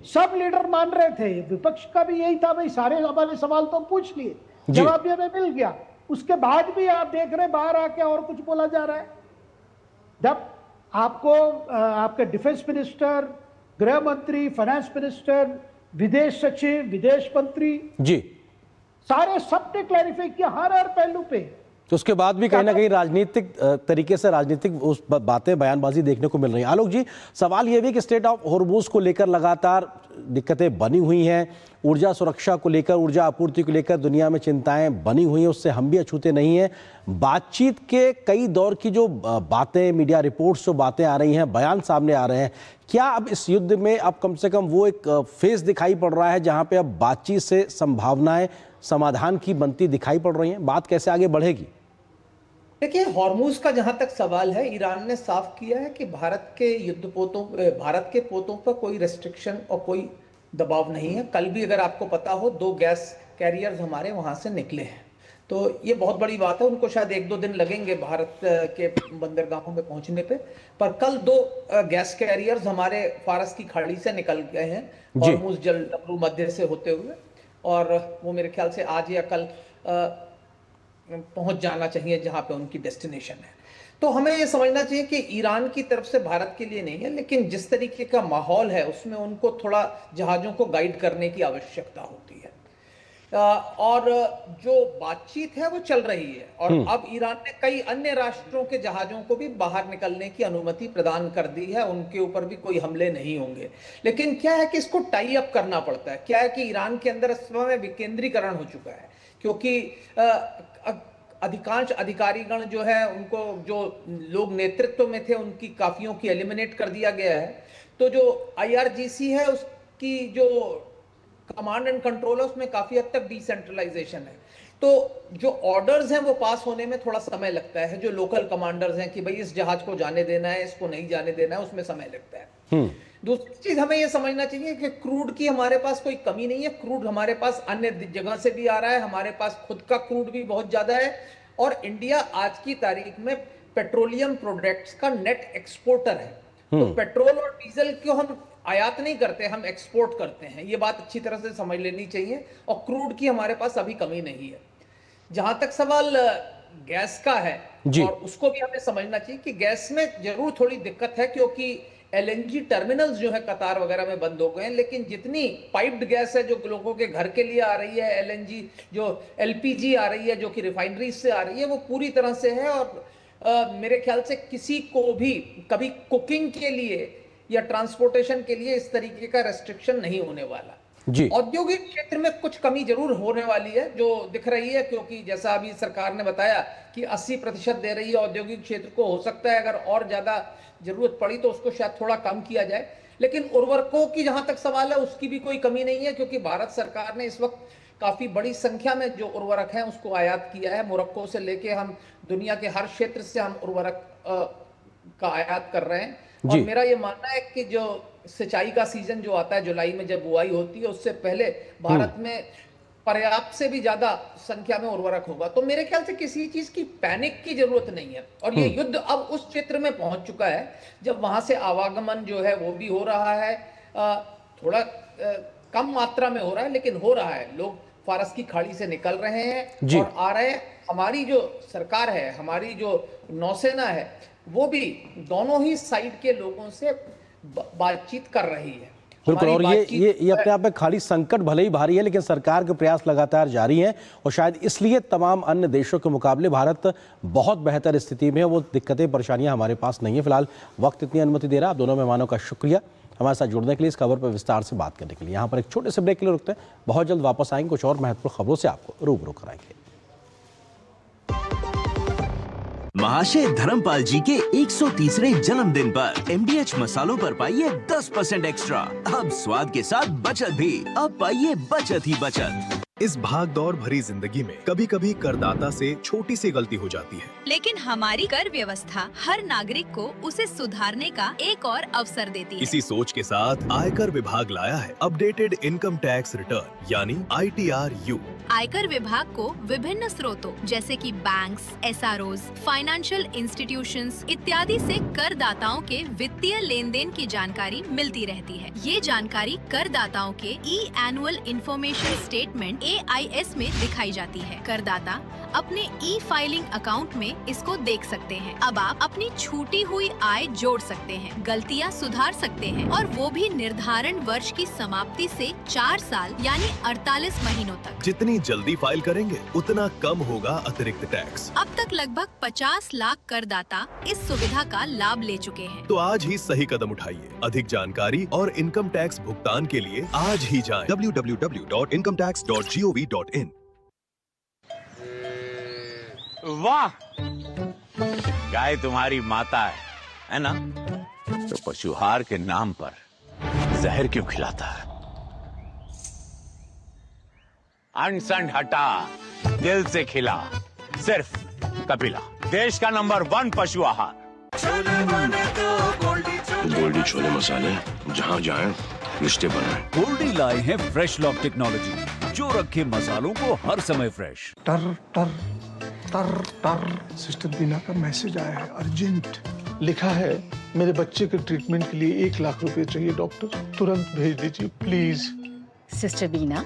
सब लीडर मान रहे थे, विपक्ष का भी यही था भाई सारे हमारे सवाल तो पूछ लिए, जवाब भी हमें मिल गया। उसके बाद भी आप देख रहे बाहर आके और कुछ बोला जा रहा है। जब आपको आपके डिफेंस मिनिस्टर, गृह मंत्री, फाइनेंस मिनिस्टर, विदेश सचिव, विदेश मंत्री सारे सबने क्लैरिफाई किया हर पहलू पे, तो उसके बाद भी कहीं ना कहीं राजनीतिक तरीके से राजनीतिक उस बातें बयानबाजी देखने को मिल रही है। आलोक जी, सवाल यह भी कि स्टेट ऑफ हॉर्मुज को लेकर लगातार दिक्कतें बनी हुई हैं, ऊर्जा सुरक्षा को लेकर, ऊर्जा आपूर्ति को लेकर दुनिया में चिंताएं बनी हुई हैं, उससे हम भी अछूते नहीं हैं। बातचीत के कई दौर की जो बातें, मीडिया रिपोर्ट्स जो बातें आ रही हैं, बयान सामने आ रहे हैं, क्या अब इस युद्ध में अब कम से कम वो एक फेज दिखाई पड़ रहा है जहां पे अब बातचीत से संभावनाएं समाधान की बनती दिखाई पड़ रही हैं? बात कैसे आगे बढ़ेगी? देखिए, हॉर्मुज का जहां तक सवाल है, ईरान ने साफ किया है कि भारत के पोतों पर कोई रेस्ट्रिक्शन और कोई दबाव नहीं है। कल भी अगर आपको पता हो 2 गैस कैरियर्स हमारे वहां से निकले हैं, तो ये बहुत बड़ी बात है। उनको शायद 1-2 दिन लगेंगे भारत के बंदरगाहों में पहुंचने पे, पर कल 2 गैस कैरियर्स हमारे फारस की खाड़ी से निकल गए हैं, हॉर्मुज़ जल डब्लू मध्य से होते हुए, और वो मेरे ख्याल से आज या कल पहुंच जाना चाहिए जहां पे उनकी डेस्टिनेशन है। तो हमें ये समझना चाहिए कि ईरान की तरफ से भारत के लिए नहीं है, लेकिन जिस तरीके का माहौल है उसमें उनको थोड़ा जहाजों को गाइड करने की आवश्यकता होती है, और जो बातचीत है वो चल रही है। और अब ईरान ने कई अन्य राष्ट्रों के जहाजों को भी बाहर निकलने की अनुमति प्रदान कर दी है, उनके ऊपर भी कोई हमले नहीं होंगे। लेकिन क्या है कि इसको टाई अप करना पड़ता है। क्या है कि ईरान के अंदर इस समय विकेंद्रीकरण हो चुका है, क्योंकि अधिकांश अधिकारीगण जो है, उनको जो लोग नेतृत्व में थे उनकी काफियों की एलिमिनेट कर दिया गया है। तो जो IRGC है उसकी जो कमांड एंड कंट्रोल है उसमें काफी हद तक डिसेंट्रलाइजेशन है। तो जो ऑर्डर्स हैं वो पास होने में थोड़ा समय लगता है। जो लोकल कमांडर्स हैं कि भाई इस जहाज को जाने देना है, इसको नहीं जाने देना है, उसमें समय लगता है। दूसरी चीज हमें यह समझना चाहिए कि क्रूड की हमारे पास कोई कमी नहीं है। क्रूड हमारे पास अन्य जगह से भी आ रहा है, हमारे पास खुद का क्रूड भी बहुत ज्यादा है, और इंडिया आज की तारीख में पेट्रोलियम प्रोडक्ट्स का नेट एक्सपोर्टर है। तो पेट्रोल और डीजल को हम आयात नहीं करते, हम एक्सपोर्ट करते हैं। ये बात अच्छी तरह से समझ लेनी चाहिए। और क्रूड की हमारे पास अभी कमी नहीं है। जहां तक सवाल गैस का है, और उसको भी हमें समझना चाहिए कि गैस में जरूर थोड़ी दिक्कत है, क्योंकि LNG टर्मिनल्स जो है कतार वगैरह में बंद हो गए हैं। लेकिन जितनी पाइप्ड गैस है जो लोगों के घर के लिए आ रही है, LNG जो LPG आ रही है जो कि रिफाइनरीज से आ रही है, वो पूरी तरह से है। और मेरे ख्याल से किसी को भी कभी कुकिंग के लिए या ट्रांसपोर्टेशन के लिए इस तरीके का रेस्ट्रिक्शन नहीं होने वाला। औद्योगिक क्षेत्र में कुछ कमी जरूर होने वाली है जो दिख रही है, क्योंकि जैसा अभी सरकार ने बताया कि 80% दे रही है औद्योगिक क्षेत्र को। हो सकता है अगर और ज्यादा जरूरत पड़ी तो उसको शायद थोड़ा कम किया जाए। लेकिन उर्वरकों की जहां तक सवाल है उसकी भी कोई कमी नहीं है, क्योंकि भारत सरकार ने इस वक्त काफी बड़ी संख्या में जो उर्वरक हैं उसको आयात किया है। मोरक्को से लेके हम दुनिया के हर क्षेत्र से हम उर्वरक का आयात कर रहे हैं। और मेरा ये मानना है कि जो सिंचाई का सीजन जो आता है जुलाई में, जब बुआई होती है, उससे पहले भारत में पर्याप्त से भी ज्यादा संख्या में उर्वरक होगा। तो मेरे ख्याल से किसी चीज की पैनिक की जरूरत नहीं है। और ये युद्ध अब उस क्षेत्र में पहुंच चुका है जब वहां से आवागमन जो है वो भी हो रहा है, थोड़ा कम मात्रा में हो रहा है, लेकिन हो रहा है। लोग फारस की खाड़ी से निकल रहे हैं और आ रहे हैं। हमारी जो सरकार है, हमारी जो नौसेना है, वो भी दोनों ही साइड के लोगों से बातचीत कर रही है। बिल्कुल। और ये अपने आप में खाड़ी संकट भले ही भारी है, लेकिन सरकार के प्रयास लगातार जारी हैं, और शायद इसलिए तमाम अन्य देशों के मुकाबले भारत बहुत बेहतर स्थिति में है। वो दिक्कतें परेशानियां हमारे पास नहीं है। फिलहाल वक्त इतनी अनुमति दे रहा। आप दोनों मेहमानों का शुक्रिया हमारे साथ जुड़ने के लिए, इस खबर पर विस्तार से बात करने के लिए। यहाँ पर एक छोटे से ब्रेक के लिए रुकते हैं, बहुत जल्द वापस आएंगे, कुछ और महत्वपूर्ण खबरों से आपको रूबरू कराएंगे। महाशय धर्मपाल जी के 130वें जन्मदिन पर MDH मसालों पर पाइए 10% एक्स्ट्रा। अब स्वाद के साथ बचत भी। अब पाइए बचत ही बचत। इस भाग दौड़ भरी जिंदगी में कभी कभी करदाता से छोटी सी गलती हो जाती है, लेकिन हमारी कर व्यवस्था हर नागरिक को उसे सुधारने का एक और अवसर देती है। इसी सोच के साथ आयकर विभाग लाया है अपडेटेड इनकम टैक्स रिटर्न यानी ITRU। आयकर विभाग को विभिन्न स्रोतों जैसे कि बैंक्स, SROs, फाइनेंशियल इंस्टीट्यूशंस इत्यादि से करदाताओं के वित्तीय लेन देन की जानकारी मिलती रहती है। ये जानकारी करदाताओं के एनुअल इंफॉर्मेशन स्टेटमेंट AIS में दिखाई जाती है। करदाता अपने फाइलिंग अकाउंट में इसको देख सकते हैं। अब आप अपनी छूटी हुई आय जोड़ सकते हैं, गलतियां सुधार सकते हैं, और वो भी निर्धारण वर्ष की समाप्ति से 4 साल यानी 48 महीनों तक। जितनी जल्दी फाइल करेंगे उतना कम होगा अतिरिक्त टैक्स। अब तक लगभग 50 लाख करदाता इस सुविधा का लाभ ले चुके हैं। तो आज ही सही कदम उठाइए। अधिक जानकारी और इनकम टैक्स भुगतान के लिए आज ही जाएं www.incometax.gov.in। वाह, गाय तुम्हारी माता है ना? तो पशुहार के नाम पर जहर क्यों खिलाता है? अनसन हटा, दिल से खिला, सिर्फ कपिला, देश का नंबर 1 पशु आहार। गोल्डी छोले मसाले, जहाँ जाएं स्टेबल रहे। गोल्डी लाए हैं फ्रेश लॉक टेक्नोलॉजी, जो रखे मसालों को हर समय फ्रेश। टर टर टर टर सिस्टर बीना का मैसेज आया है, अर्जेंट। लिखा है मेरे बच्चे के ट्रीटमेंट के लिए 1 लाख रुपए चाहिए डॉक्टर, तुरंत भेज दीजिए प्लीज। सिस्टर बीना,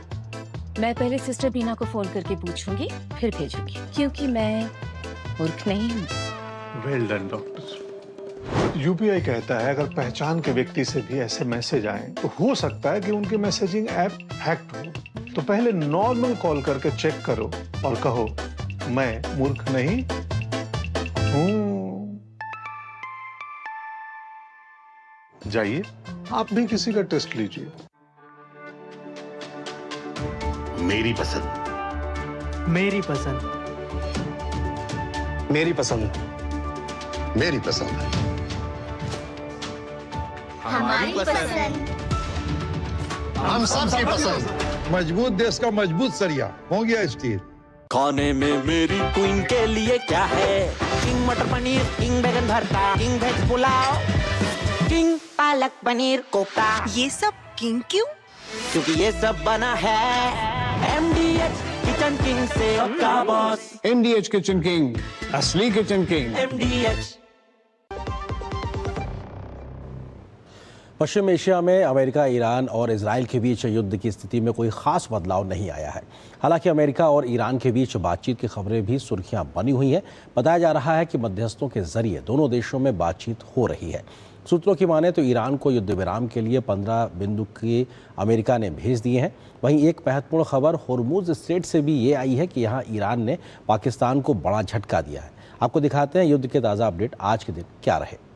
मैं पहले सिस्टर बीना को फोन करके पूछूंगी, फिर भेजूंगी, क्योंकि मैं मूर्ख नहीं हूँ। Well done doctor. यूपीआई कहता है अगर पहचान के व्यक्ति से भी ऐसे मैसेज आए तो हो सकता है कि उनके मैसेजिंग ऐप हैक्ड हो। तो पहले नॉर्मल कॉल करके चेक करो और कहो मैं मूर्ख नहीं हूँ। जाइए आप भी किसी का टेस्ट लीजिए। मेरी पसंद, मेरी पसंद, मेरी पसंद, मेरी पसंद, हमारी पसंद, हम सबकी पसंद। मजबूत देश का मजबूत सरिया हो गया स्टील। खाने में मेरी क्वीन के लिए क्या है? किंग मटर पनीर, किंग बैगन भरता, king veg pulao, king palak paneer kofta. ये सब किंग क्यों? क्योंकि ये सब बना है MDH किचन किंग से आपका बॉस। MDH किचन किंग, असली किचन किंग। MDH। पश्चिम एशिया में अमेरिका, ईरान और इजराइल के बीच युद्ध की स्थिति में कोई खास बदलाव नहीं आया है। हालांकि अमेरिका और ईरान के बीच बातचीत की खबरें भी सुर्खियां बनी हुई हैं। बताया जा रहा है कि मध्यस्थों के जरिए दोनों देशों में बातचीत हो रही है। सूत्रों की माने तो ईरान को युद्ध विराम के लिए 15 बिंदु के अमेरिका ने भेज दिए हैं। वहीं एक महत्वपूर्ण खबर होर्मुज स्ट्रेट से भी ये आई है कि यहाँ ईरान ने पाकिस्तान को बड़ा झटका दिया है। आपको दिखाते हैं युद्ध के ताज़ा अपडेट आज के दिन क्या रहे।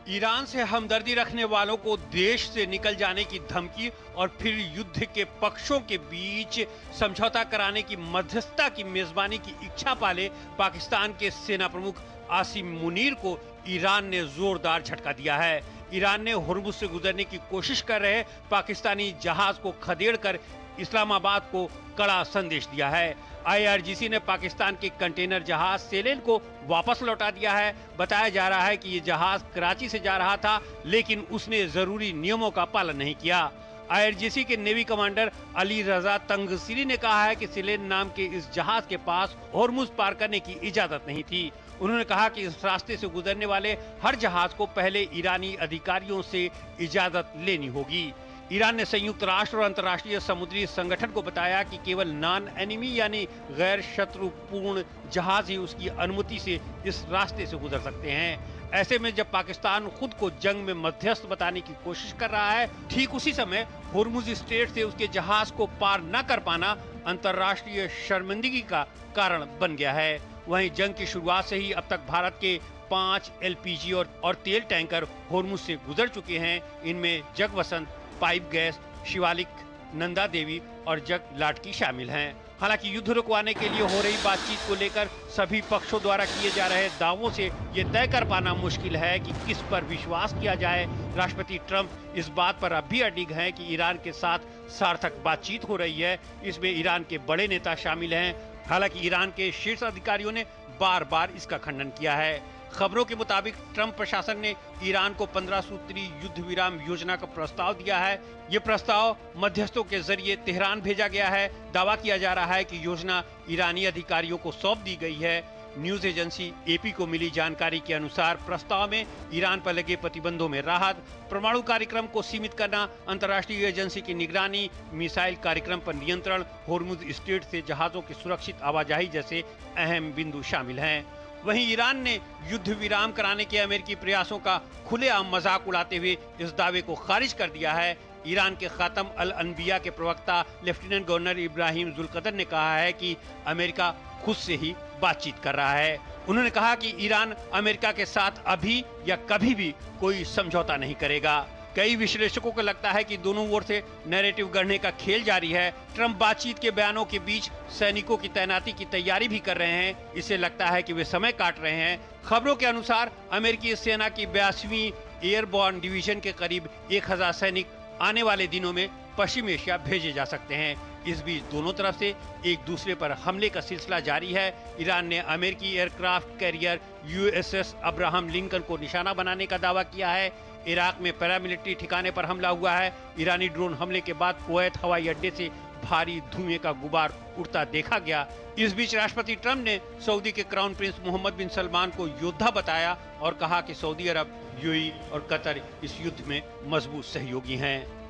ईरान से हमदर्दी रखने वालों को देश से निकल जाने की धमकी और फिर युद्ध के पक्षों के बीच समझौता कराने की मध्यस्थता की मेजबानी की इच्छा पाले पाकिस्तान के सेना प्रमुख आसिम मुनीर को ईरान ने जोरदार झटका दिया है। ईरान ने होर्मुज से गुजरने की कोशिश कर रहे पाकिस्तानी जहाज को खदेड़कर इस्लामाबाद को कड़ा संदेश दिया है। IRGC ने पाकिस्तान के कंटेनर जहाज सेलेन को वापस लौटा दिया है। बताया जा रहा है कि ये जहाज कराची से जा रहा था, लेकिन उसने जरूरी नियमों का पालन नहीं किया। IRGC के नेवी कमांडर अली रजा तंगसीरी ने कहा है कि सेलेन नाम के इस जहाज के पास होर्मुज पार करने की इजाजत नहीं थी। उन्होंने कहा कि इस रास्ते से गुजरने वाले हर जहाज को पहले ईरानी अधिकारियों से इजाजत लेनी होगी। ईरान ने संयुक्त राष्ट्र और अंतर्राष्ट्रीय समुद्री संगठन को बताया कि केवल नॉन एनिमी यानी गैर शत्रुपूर्ण जहाज ही उसकी अनुमति से इस रास्ते से गुजर सकते हैं। ऐसे में जब पाकिस्तान खुद को जंग में मध्यस्थ बताने की कोशिश कर रहा है, ठीक उसी समय होर्मुज स्ट्रेट से उसके जहाज को पार न कर पाना अंतर्राष्ट्रीय शर्मिंदगी का कारण बन गया है। वहीं जंग की शुरुआत से ही अब तक भारत के 5 LPG और तेल टैंकर होर्मुज से गुजर चुके हैं। इनमें जगवसंत, पाइप गैस, शिवालिक, नंदा देवी और जग लाटकी शामिल हैं। हालांकि युद्ध रुकवाने के लिए हो रही बातचीत को लेकर सभी पक्षों द्वारा किए जा रहे दावों से ये तय कर पाना मुश्किल है कि किस पर विश्वास किया जाए। राष्ट्रपति ट्रंप इस बात पर अब भी अडिग हैं कि ईरान के साथ सार्थक बातचीत हो रही है। इसमें ईरान के बड़े नेता शामिल हैं। हालांकि ईरान के शीर्ष अधिकारियों ने बार बार इसका खंडन किया है। खबरों के मुताबिक ट्रंप प्रशासन ने ईरान को 15 सूत्री युद्ध विराम योजना का प्रस्ताव दिया है। ये प्रस्ताव मध्यस्थों के जरिए तेहरान भेजा गया है। दावा किया जा रहा है कि योजना ईरानी अधिकारियों को सौंप दी गई है। न्यूज एजेंसी AP को मिली जानकारी के अनुसार प्रस्ताव में ईरान पर लगे प्रतिबंधों में राहत, परमाणु कार्यक्रम को सीमित करना, अंतर्राष्ट्रीय एजेंसी की निगरानी, मिसाइल कार्यक्रम पर नियंत्रण, होर्मुज स्ट्रेट से जहाजों की सुरक्षित आवाजाही जैसे अहम बिंदु शामिल हैं। वहीं ईरान ने युद्ध विराम कराने के अमेरिकी प्रयासों का खुलेआम मजाक उड़ाते हुए इस दावे को खारिज कर दिया है। ईरान के खातम अल अनबिया के प्रवक्ता लेफ्टिनेंट गवर्नर इब्राहिम जुल्कदर ने कहा है कि अमेरिका खुद से ही बातचीत कर रहा है। उन्होंने कहा कि ईरान अमेरिका के साथ अभी या कभी भी कोई समझौता नहीं करेगा। कई विश्लेषकों को लगता है कि दोनों ओर से नैरेटिव गढ़ने का खेल जारी है। ट्रंप बातचीत के बयानों के बीच सैनिकों की तैनाती की तैयारी भी कर रहे हैं। इससे लगता है कि वे समय काट रहे हैं। खबरों के अनुसार अमेरिकी सेना की 82वीं एयरबोर्न डिवीजन के करीब 1000 सैनिक आने वाले दिनों में पश्चिम एशिया भेजे जा सकते हैं। इस बीच दोनों तरफ से एक दूसरे पर हमले का सिलसिला जारी है। ईरान ने अमेरिकी aircraft carrier USS Abraham Lincoln को निशाना बनाने का दावा किया है। इराक में पैरामिलिट्री ठिकाने पर हमला हुआ है। ईरानी ड्रोन हमले के बाद कुवैत हवाई अड्डे से भारी धुएं का गुबार उड़ता देखा गया। इस बीच राष्ट्रपति ट्रंप ने सऊदी के क्राउन प्रिंस मोहम्मद बिन सलमान को योद्धा बताया और कहा कि सऊदी अरब, UAE और कतर इस युद्ध में मजबूत सहयोगी हैं।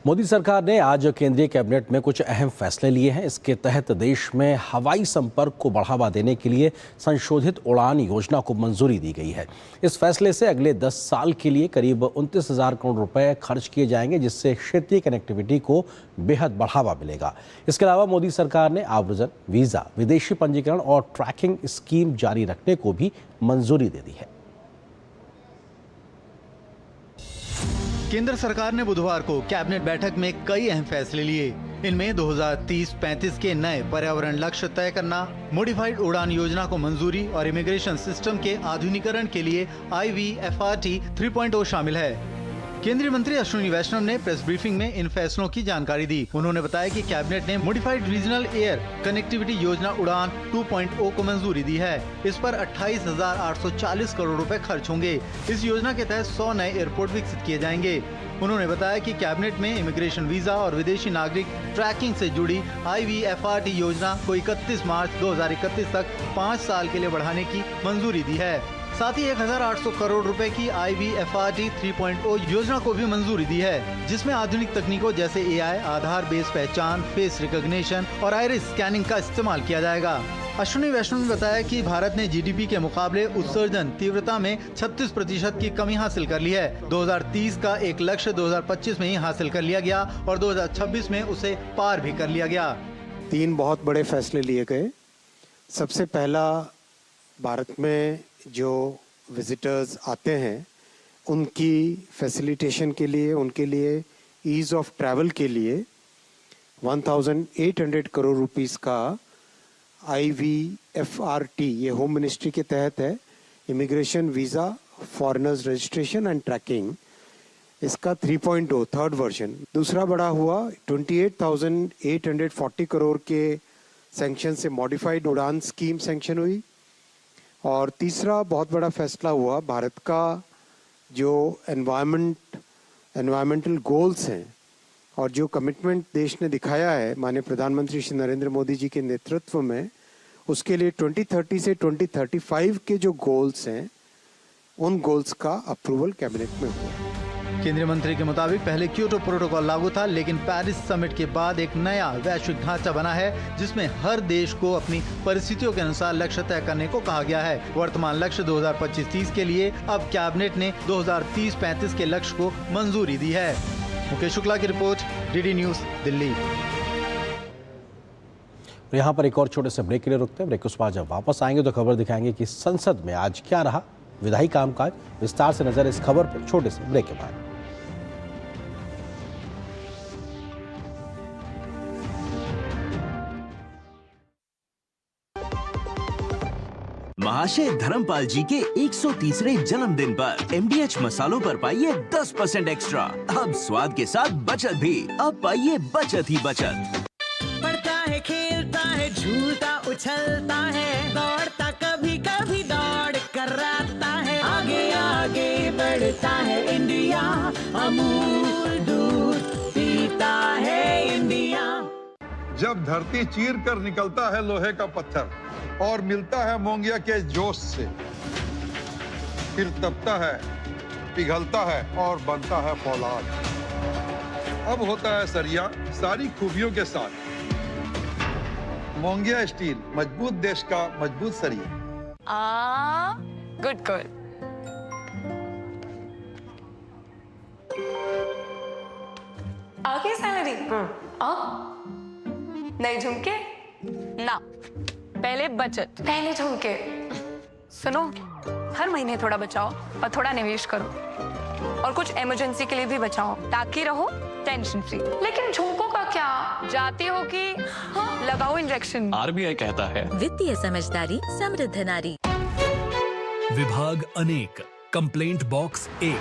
मोदी सरकार ने आज केंद्रीय कैबिनेट में कुछ अहम फैसले लिए हैं। इसके तहत देश में हवाई संपर्क को बढ़ावा देने के लिए संशोधित उड़ान योजना को मंजूरी दी गई है। इस फैसले से अगले 10 साल के लिए करीब 29,000 करोड़ रुपए खर्च किए जाएंगे, जिससे क्षेत्रीय कनेक्टिविटी को बेहद बढ़ावा मिलेगा। इसके अलावा मोदी सरकार ने आव्रजन, वीजा, विदेशी पंजीकरण और ट्रैकिंग स्कीम जारी रखने को भी मंजूरी दे दी है। केंद्र सरकार ने बुधवार को कैबिनेट बैठक में कई अहम फैसले लिए। इनमें 2030-35 के नए पर्यावरण लक्ष्य तय करना, मॉडिफाइड उड़ान योजना को मंजूरी और इमिग्रेशन सिस्टम के आधुनिकीकरण के लिए IVFRT 3.0 शामिल है। केंद्रीय मंत्री अश्विनी वैष्णव ने प्रेस ब्रीफिंग में इन फैसलों की जानकारी दी। उन्होंने बताया कि कैबिनेट ने मॉडिफाइड रीजनल एयर कनेक्टिविटी योजना उड़ान 2.0 को मंजूरी दी है। इस पर 28,840 करोड़ रुपए खर्च होंगे। इस योजना के तहत 100 नए एयरपोर्ट विकसित किए जाएंगे। उन्होंने बताया कि कैबिनेट में इमिग्रेशन वीजा और विदेशी नागरिक ट्रैकिंग से जुड़ी IVFRT योजना को 31 मार्च 2031 तक 5 साल के लिए बढ़ाने की मंजूरी दी है। साथ ही 1,800 करोड़ रुपए की IVFRT 3.0 योजना को भी मंजूरी दी है, जिसमें आधुनिक तकनीकों जैसे AI, आधार बेस पहचान, फेस रिकॉग्निशन और आइरिस स्कैनिंग का इस्तेमाल किया जाएगा। अश्विनी वैष्णव ने बताया कि भारत ने GDP के मुकाबले उत्सर्जन तीव्रता में 36% की कमी हासिल कर ली है। 2030 का एक लक्ष्य 2025 में ही हासिल कर लिया गया और 2026 में उसे पार भी कर लिया गया। 3 बहुत बड़े फैसले लिए गए। सबसे पहला, भारत में जो विजिटर्स आते हैं उनकी फैसिलिटेशन के लिए, उनके लिए ईज ऑफ ट्रैवल के लिए 1,800 करोड़ रुपीस का IVFRT, ये होम मिनिस्ट्री के तहत है, immigration, visa, foreigners registration and tracking, इसका 3.0 थर्ड वर्जन। दूसरा बड़ा हुआ 28,840 करोड़ के सैंक्शन से मॉडिफाइड उड़ान स्कीम सैंक्शन हुई। और तीसरा बहुत बड़ा फैसला हुआ, भारत का जो एनवायरमेंटल गोल्स हैं और जो कमिटमेंट देश ने दिखाया है माननीय प्रधानमंत्री श्री नरेंद्र मोदी जी के नेतृत्व में, उसके लिए 2030 से 2035 के जो गोल्स हैं, उन गोल्स का अप्रूवल कैबिनेट में हुआ। केंद्रीय मंत्री के मुताबिक पहले क्योटो प्रोटोकॉल लागू था, लेकिन पेरिस समिट के बाद एक नया वैश्विक ढांचा बना है, जिसमें हर देश को अपनी परिस्थितियों के अनुसार लक्ष्य तय करने को कहा गया है। वर्तमान लक्ष्य 2025-30 के लिए अब कैबिनेट ने 2030-35 के लक्ष्य को मंजूरी दी है। मुकेश शुक्ला की रिपोर्ट, DD न्यूज, दिल्ली। यहाँ पर एक और छोटे से ब्रेक के लिए रुकते हैं। ब्रेक के बाद जब वापस आएंगे तो खबर दिखाएंगे कि संसद में आज क्या रहा विधायी कामकाज। विस्तार से नजर इस खबर पर छोटे से ब्रेक के बाद। महाशय धर्मपाल जी के 130वें जन्मदिन पर MDH मसालों पर पाइए 10% एक्स्ट्रा। अब स्वाद के साथ बचत भी। अब पाइए बचत ही बचत। पढ़ता है, खेलता है, झूलता उछलता है, दौड़ता कभी कभी दौड़ कराता है, आगे आगे बढ़ता है इंडिया, अमूल दूध पीता है इंडिया। जब धरती चीर कर निकलता है लोहे का पत्थर और मिलता है मोंगिया के जोश से, फिर तपता है, पिघलता है और बनता है फौलाद। अब होता है सरिया सारी खूबियों के साथ। मोंगिया स्टील, मजबूत देश का मजबूत सरिया। Good girl. आगे सैलरी नहीं झुमके ना, पहले बचत, पहले झुमके। सुनो, हर महीने थोड़ा बचाओ और थोड़ा निवेश करो और कुछ इमरजेंसी के लिए भी बचाओ ताकि रहो टेंशन फ्री। लेकिन झुमकों का क्या, जाती हो कि लगाओ इंजेक्शन। RBI कहता है वित्तीय समझदारी समृद्ध नारी। विभाग अनेक, कंप्लेंट बॉक्स 1,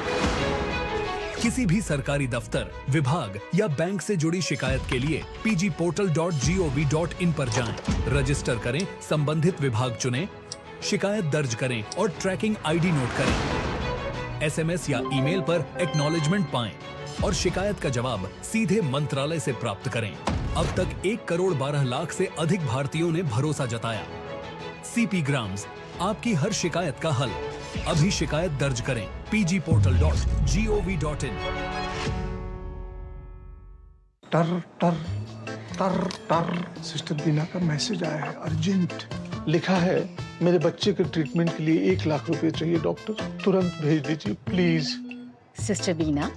किसी भी सरकारी दफ्तर, विभाग या बैंक से जुड़ी शिकायत के लिए pgportal.gov.in पर जाएं, रजिस्टर करें, संबंधित विभाग चुनें, शिकायत दर्ज करें और ट्रैकिंग आईडी नोट करें। SMS या ईमेल पर एक्नॉलेजमेंट पाएं और शिकायत का जवाब सीधे मंत्रालय से प्राप्त करें। अब तक 1,12,00,000 से अधिक भारतीयों ने भरोसा जताया। CP ग्राम्स, आपकी हर शिकायत का हल। अभी शिकायत दर्ज करें pgportal.gov.in। टर टर टर टर सिस्टर बीना का मैसेज आया है, अर्जेंट। लिखा है, मेरे बच्चे के ट्रीटमेंट के लिए 1 लाख रुपए चाहिए डॉक्टर, तुरंत भेज दीजिए प्लीज। सिस्टर बीना,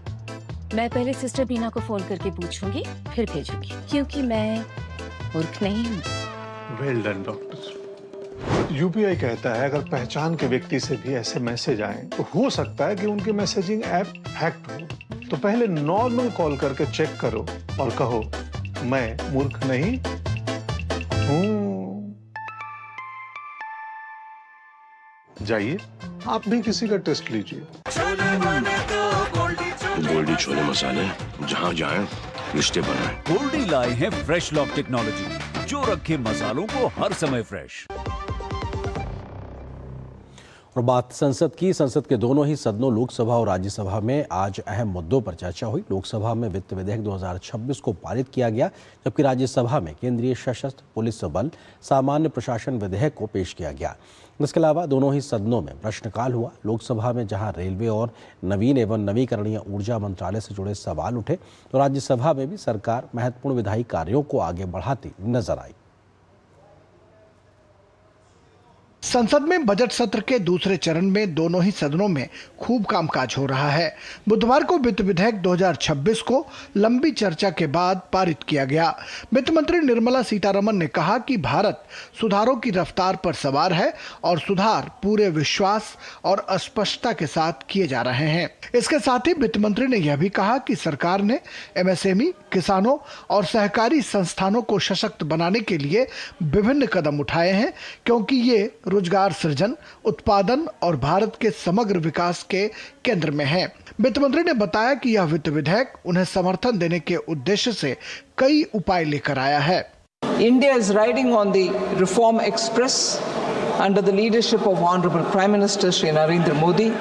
मैं पहले सिस्टर बीना को फोन करके पूछूंगी, फिर भेजूंगी, क्योंकि मैं मूर्ख नहीं हूँ। Well done doctor. यूपीआई कहता है अगर पहचान के व्यक्ति से भी ऐसे मैसेज आए तो हो सकता है कि उनके मैसेजिंग ऐप हैक्ड हो। तो पहले नॉर्मल कॉल करके चेक करो और कहो मैं मूर्ख नहीं हूँ। जाइए आप भी किसी का टेस्ट लीजिए। गोल्डी छोले मसाले, जहाँ जाएं रिश्ते बनाएं। गोल्डी लाए हैं फ्रेश लॉक टेक्नोलॉजी, जो रखे मसालों को हर समय फ्रेश। और बात संसद की। संसद के दोनों ही सदनों लोकसभा और राज्यसभा में आज अहम मुद्दों पर चर्चा हुई। लोकसभा में वित्त विधेयक 2026 को पारित किया गया, जबकि राज्यसभा में केंद्रीय सशस्त्र पुलिस बल सामान्य प्रशासन विधेयक को पेश किया गया। इसके अलावा दोनों ही सदनों में प्रश्नकाल हुआ। लोकसभा में जहां रेलवे और नवीन एवं नवीकरणीय ऊर्जा मंत्रालय से जुड़े सवाल उठे, तो राज्यसभा में भी सरकार महत्वपूर्ण विधायी कार्यों को आगे बढ़ाती नजर आई। संसद में बजट सत्र के दूसरे चरण में दोनों ही सदनों में खूब कामकाज हो रहा है। बुधवार को वित्त विधेयक 2026 को लंबी चर्चा के बाद पारित किया गया। वित्त मंत्री निर्मला सीतारमण ने कहा कि भारत सुधारों की रफ्तार पर सवार है और सुधार पूरे विश्वास और स्पष्टता के साथ किए जा रहे हैं। इसके साथ ही वित्त मंत्री ने यह भी कहा कि सरकार ने MSME, किसानों और सहकारी संस्थानों को सशक्त बनाने के लिए विभिन्न कदम उठाए हैं, क्योंकि ये रोजगार सृजन, उत्पादन और भारत के समग्र विकास के केंद्र में है। वित्त मंत्री ने बताया कि यह वित्त विधेयक उन्हें समर्थन देने के उद्देश्य से कई उपाय लेकर आया है। India is riding on the reform express under the leadership of Honorable Prime Minister Shri Narendra Modi,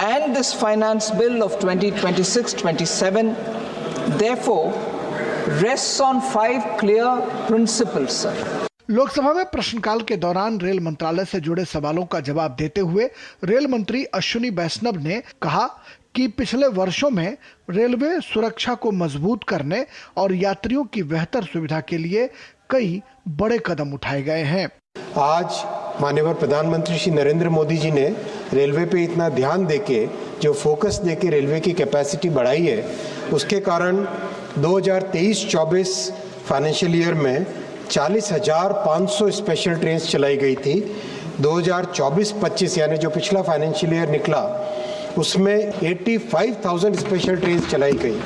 and this finance bill of 2026-27 therefore rests on 5 clear principles, sir. Lok Sabha में प्रश्नकाल के दौरान रेल मंत्रालय से जुड़े सवालों का जवाब देते हुए रेल मंत्री अश्विनी वैष्णव ने कहा कि पिछले वर्षों में रेलवे सुरक्षा को मजबूत करने और यात्रियों की बेहतर सुविधा के लिए कई बड़े कदम उठाए गए हैं। आज माननीय प्रधानमंत्री श्री नरेंद्र मोदी जी ने रेलवे पे इतना ध्यान देके, जो फोकस देके रेलवे की कैपेसिटी बढ़ाई है, उसके कारण 2023-24 फाइनेंशियल ईयर में 40,500 स्पेशल ट्रेन चलाई गई थी। 2024-25 यानी जो पिछला फाइनेंशियल ईयर निकला, उसमें 85,000 स्पेशल ट्रेन चलाई गई।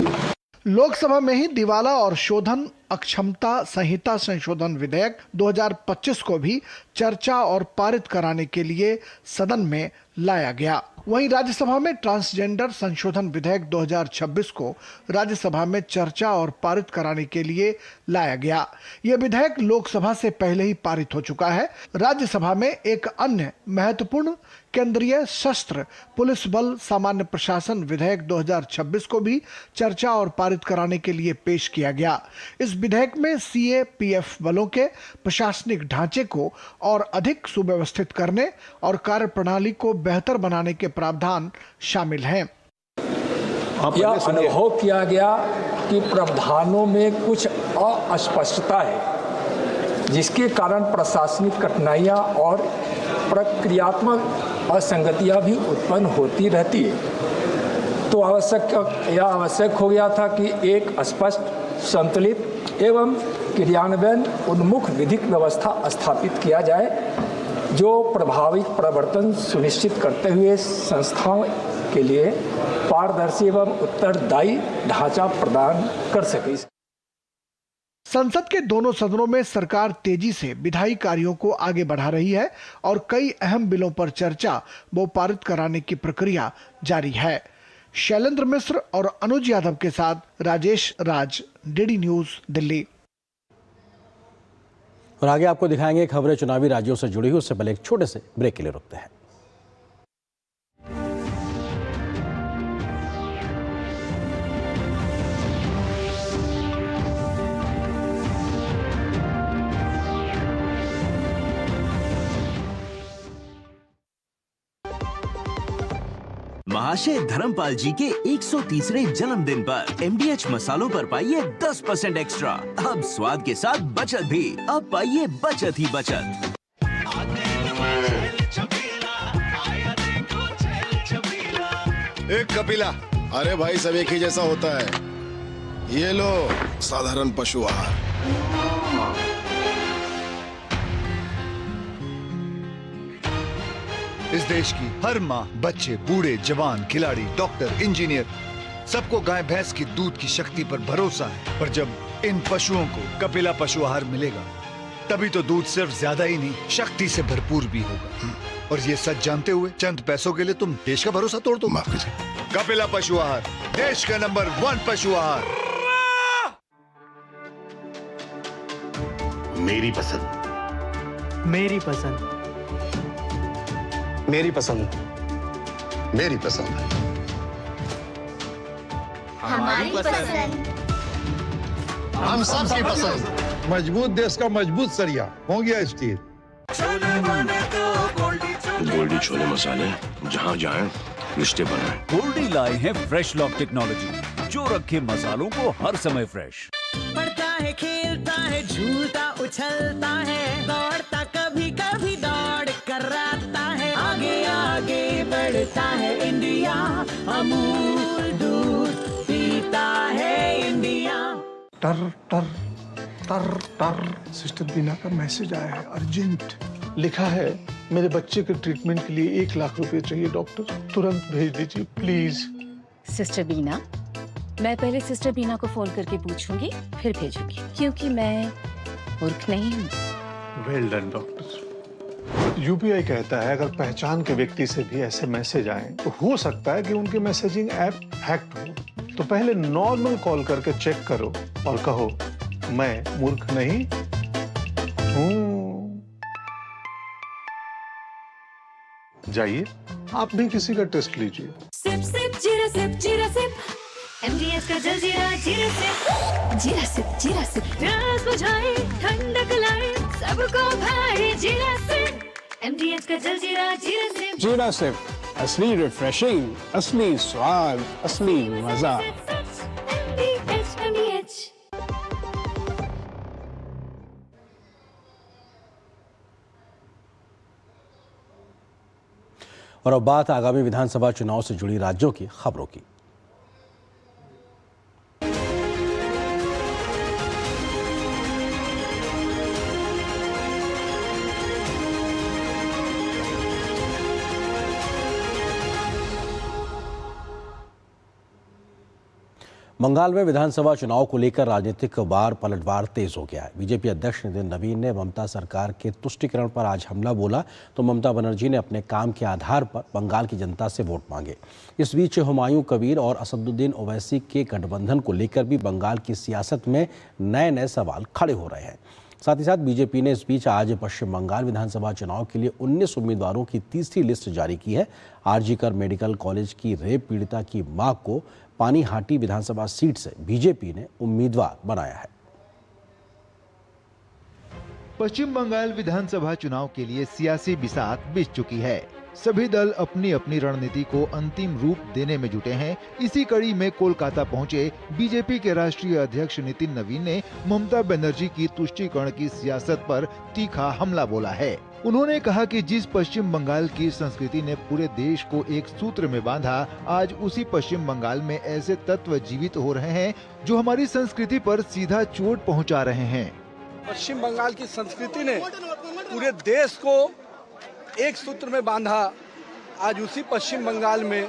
लोकसभा में ही दिवाला और शोधन अक्षमता संहिता संशोधन विधेयक 2025 को भी चर्चा और पारित कराने के लिए सदन में लाया गया। वहीं राज्यसभा में ट्रांसजेंडर संशोधन विधेयक 2026 को राज्यसभा में चर्चा और पारित कराने के लिए लाया गया। यह विधेयक लोकसभा से पहले ही पारित हो चुका है। राज्यसभा में एक अन्य महत्वपूर्ण केंद्रीय सशस्त्र पुलिस बल सामान्य प्रशासन विधेयक 2026 को भी चर्चा और पारित कराने के लिए पेश किया गया। इस विधेयक में CAPF बलों के प्रशासनिक ढांचे को और अधिक सुव्यवस्थित करने और कार्यप्रणाली को बेहतर बनाने के प्रावधान शामिल हैं। यह अनुभव किया गया कि प्रावधानों में कुछ अस्पष्टता है, जिसके कारण प्रशासनिक कठिनाइयां और प्रक्रियात्मक असंगतियां भी उत्पन्न होती रहती है। तो यह आवश्यक हो गया था कि एक स्पष्ट, संतुलित एवं क्रियान्वयन उन्मुख विधिक व्यवस्था स्थापित किया जाए, जो प्रभावी प्रवर्तन सुनिश्चित करते हुए संस्थाओं के लिए पारदर्शी एवं उत्तरदायी ढांचा प्रदान कर सके। संसद के दोनों सदनों में सरकार तेजी से विधायी कार्यों को आगे बढ़ा रही है और कई अहम बिलों पर चर्चा व पारित कराने की प्रक्रिया जारी है। शैलेंद्र मिश्र और अनुज यादव के साथ राजेश राज, डीडी न्यूज, दिल्ली। और आगे आपको दिखाएंगे खबरें चुनावी राज्यों से जुड़ी हुई। उससे पहले एक छोटे से ब्रेक के लिए रुकते हैं। महाशय धर्मपाल जी के 130वें जन्मदिन पर MDH मसालों पर पाइए 10% एक्स्ट्रा। अब स्वाद के साथ बचत भी। अब पाइए बचत ही बचत। एक कपिला, अरे भाई सब एक ही जैसा होता है। ये लो साधारण पशु आहार। इस देश की हर माँ, बच्चे, बूढ़े, जवान, खिलाड़ी, डॉक्टर, इंजीनियर, सबको गाय भैंस की दूध की शक्ति पर भरोसा है। पर जब इन पशुओं को कपिला पशु आहार मिलेगा, तभी तो दूध सिर्फ ज्यादा ही नहीं, शक्ति से भरपूर भी होगा। और ये सच जानते हुए चंद पैसों के लिए तुम देश का भरोसा तोड़ दो। माफ कीजिए। कपिला पशु आहार, देश का नंबर 1 पशु आहार। मेरी पसंद। मेरी पसंद। मेरी पसंद। मेरी पसंद। हमारी पसंद। हम सबकी पसंद। मजबूत देश का मजबूत सरिया हो गया स्टील। गोल्डी छोले मसाले, जहाँ जाएं रिश्ते बनाएं। गोल्डी लाए हैं फ्रेश लॉक टेक्नोलॉजी, जो रखे मसालों को हर समय फ्रेश। पढ़ता है, खेलता है, झूलता उछलता है, दौड़ता कभी कभी दौड़ कराता है, आगे आगे बढ़ता है इंडिया, अमूल दूध पीता है इंडिया। टर टर टर टर। सिस्टर बीना का मैसेज आया है, अर्जेंट। लिखा है, मेरे बच्चे के ट्रीटमेंट के लिए 1 लाख रुपए चाहिए डॉक्टर, तुरंत भेज दीजिए प्लीज। सिस्टर बीना, मैं पहले सिस्टर बीना को फोन करके पूछूंगी, फिर भेजूंगी, क्योंकि मैं मूर्ख नहीं हूँ। Well done doctor. यूपीआई कहता है अगर पहचान के व्यक्ति से भी ऐसे मैसेज आए तो हो सकता है कि उनके मैसेजिंग ऐप हैक्ड हो। तो पहले नॉर्मल कॉल करके चेक करो और कहो मैं मूर्ख नहीं हूँ। जाइए आप भी किसी का टेस्ट लीजिए। सिप सिप जीरा सिप जीरा सिप, MDH का जलजीरा जीरा सिप, जीरा सिप जीरा सिप, प्यास बुझाए ठंडक लाए सबको भाए जीरा सिप, MDH का जलजीरा जीरा सिप। जीरा सिप, असली रिफ्रेशिंग, असली स्वाद, असली मजा। MDH। और अब बात आगामी विधानसभा चुनाव से जुड़ी राज्यों की खबरों की। बंगाल में विधानसभा चुनाव को लेकर राजनीतिक पलटवार तेज हो गया है। बीजेपी अध्यक्ष नितिन नवीन ने ममता सरकार के तुष्टिकरण पर आज हमला बोला तो ममता बनर्जी ने अपने काम के आधार पर बंगाल की जनता से वोट मांगे। इस बीच हुमायूं कबीर और असदुद्दीन ओवैसी के गठबंधन को लेकर भी बंगाल की सियासत में नए नए सवाल खड़े हो रहे हैं। साथ ही साथ बीजेपी ने इस बीच आज पश्चिम बंगाल विधानसभा चुनाव के लिए 19 उम्मीदवारों की तीसरी लिस्ट जारी की है। आरजीकर मेडिकल कॉलेज की रेप पीड़िता की मां को पानीहाटी विधानसभा सीट से बीजेपी ने उम्मीदवार बनाया है। पश्चिम बंगाल विधानसभा चुनाव के लिए सियासी बिसात बिछ चुकी है। सभी दल अपनी अपनी रणनीति को अंतिम रूप देने में जुटे हैं। इसी कड़ी में कोलकाता पहुंचे बीजेपी के राष्ट्रीय अध्यक्ष नितिन नवीन ने ममता बनर्जी की तुष्टीकरण की सियासत पर तीखा हमला बोला है। उन्होंने कहा कि जिस पश्चिम बंगाल की संस्कृति ने पूरे देश को एक सूत्र में बांधा, आज उसी पश्चिम बंगाल में ऐसे तत्व जीवित हो रहे हैं जो हमारी संस्कृति पर सीधा चोट पहुंचा रहे हैं। पश्चिम बंगाल की संस्कृति ने पूरे देश को एक सूत्र में बांधा। आज उसी पश्चिम बंगाल में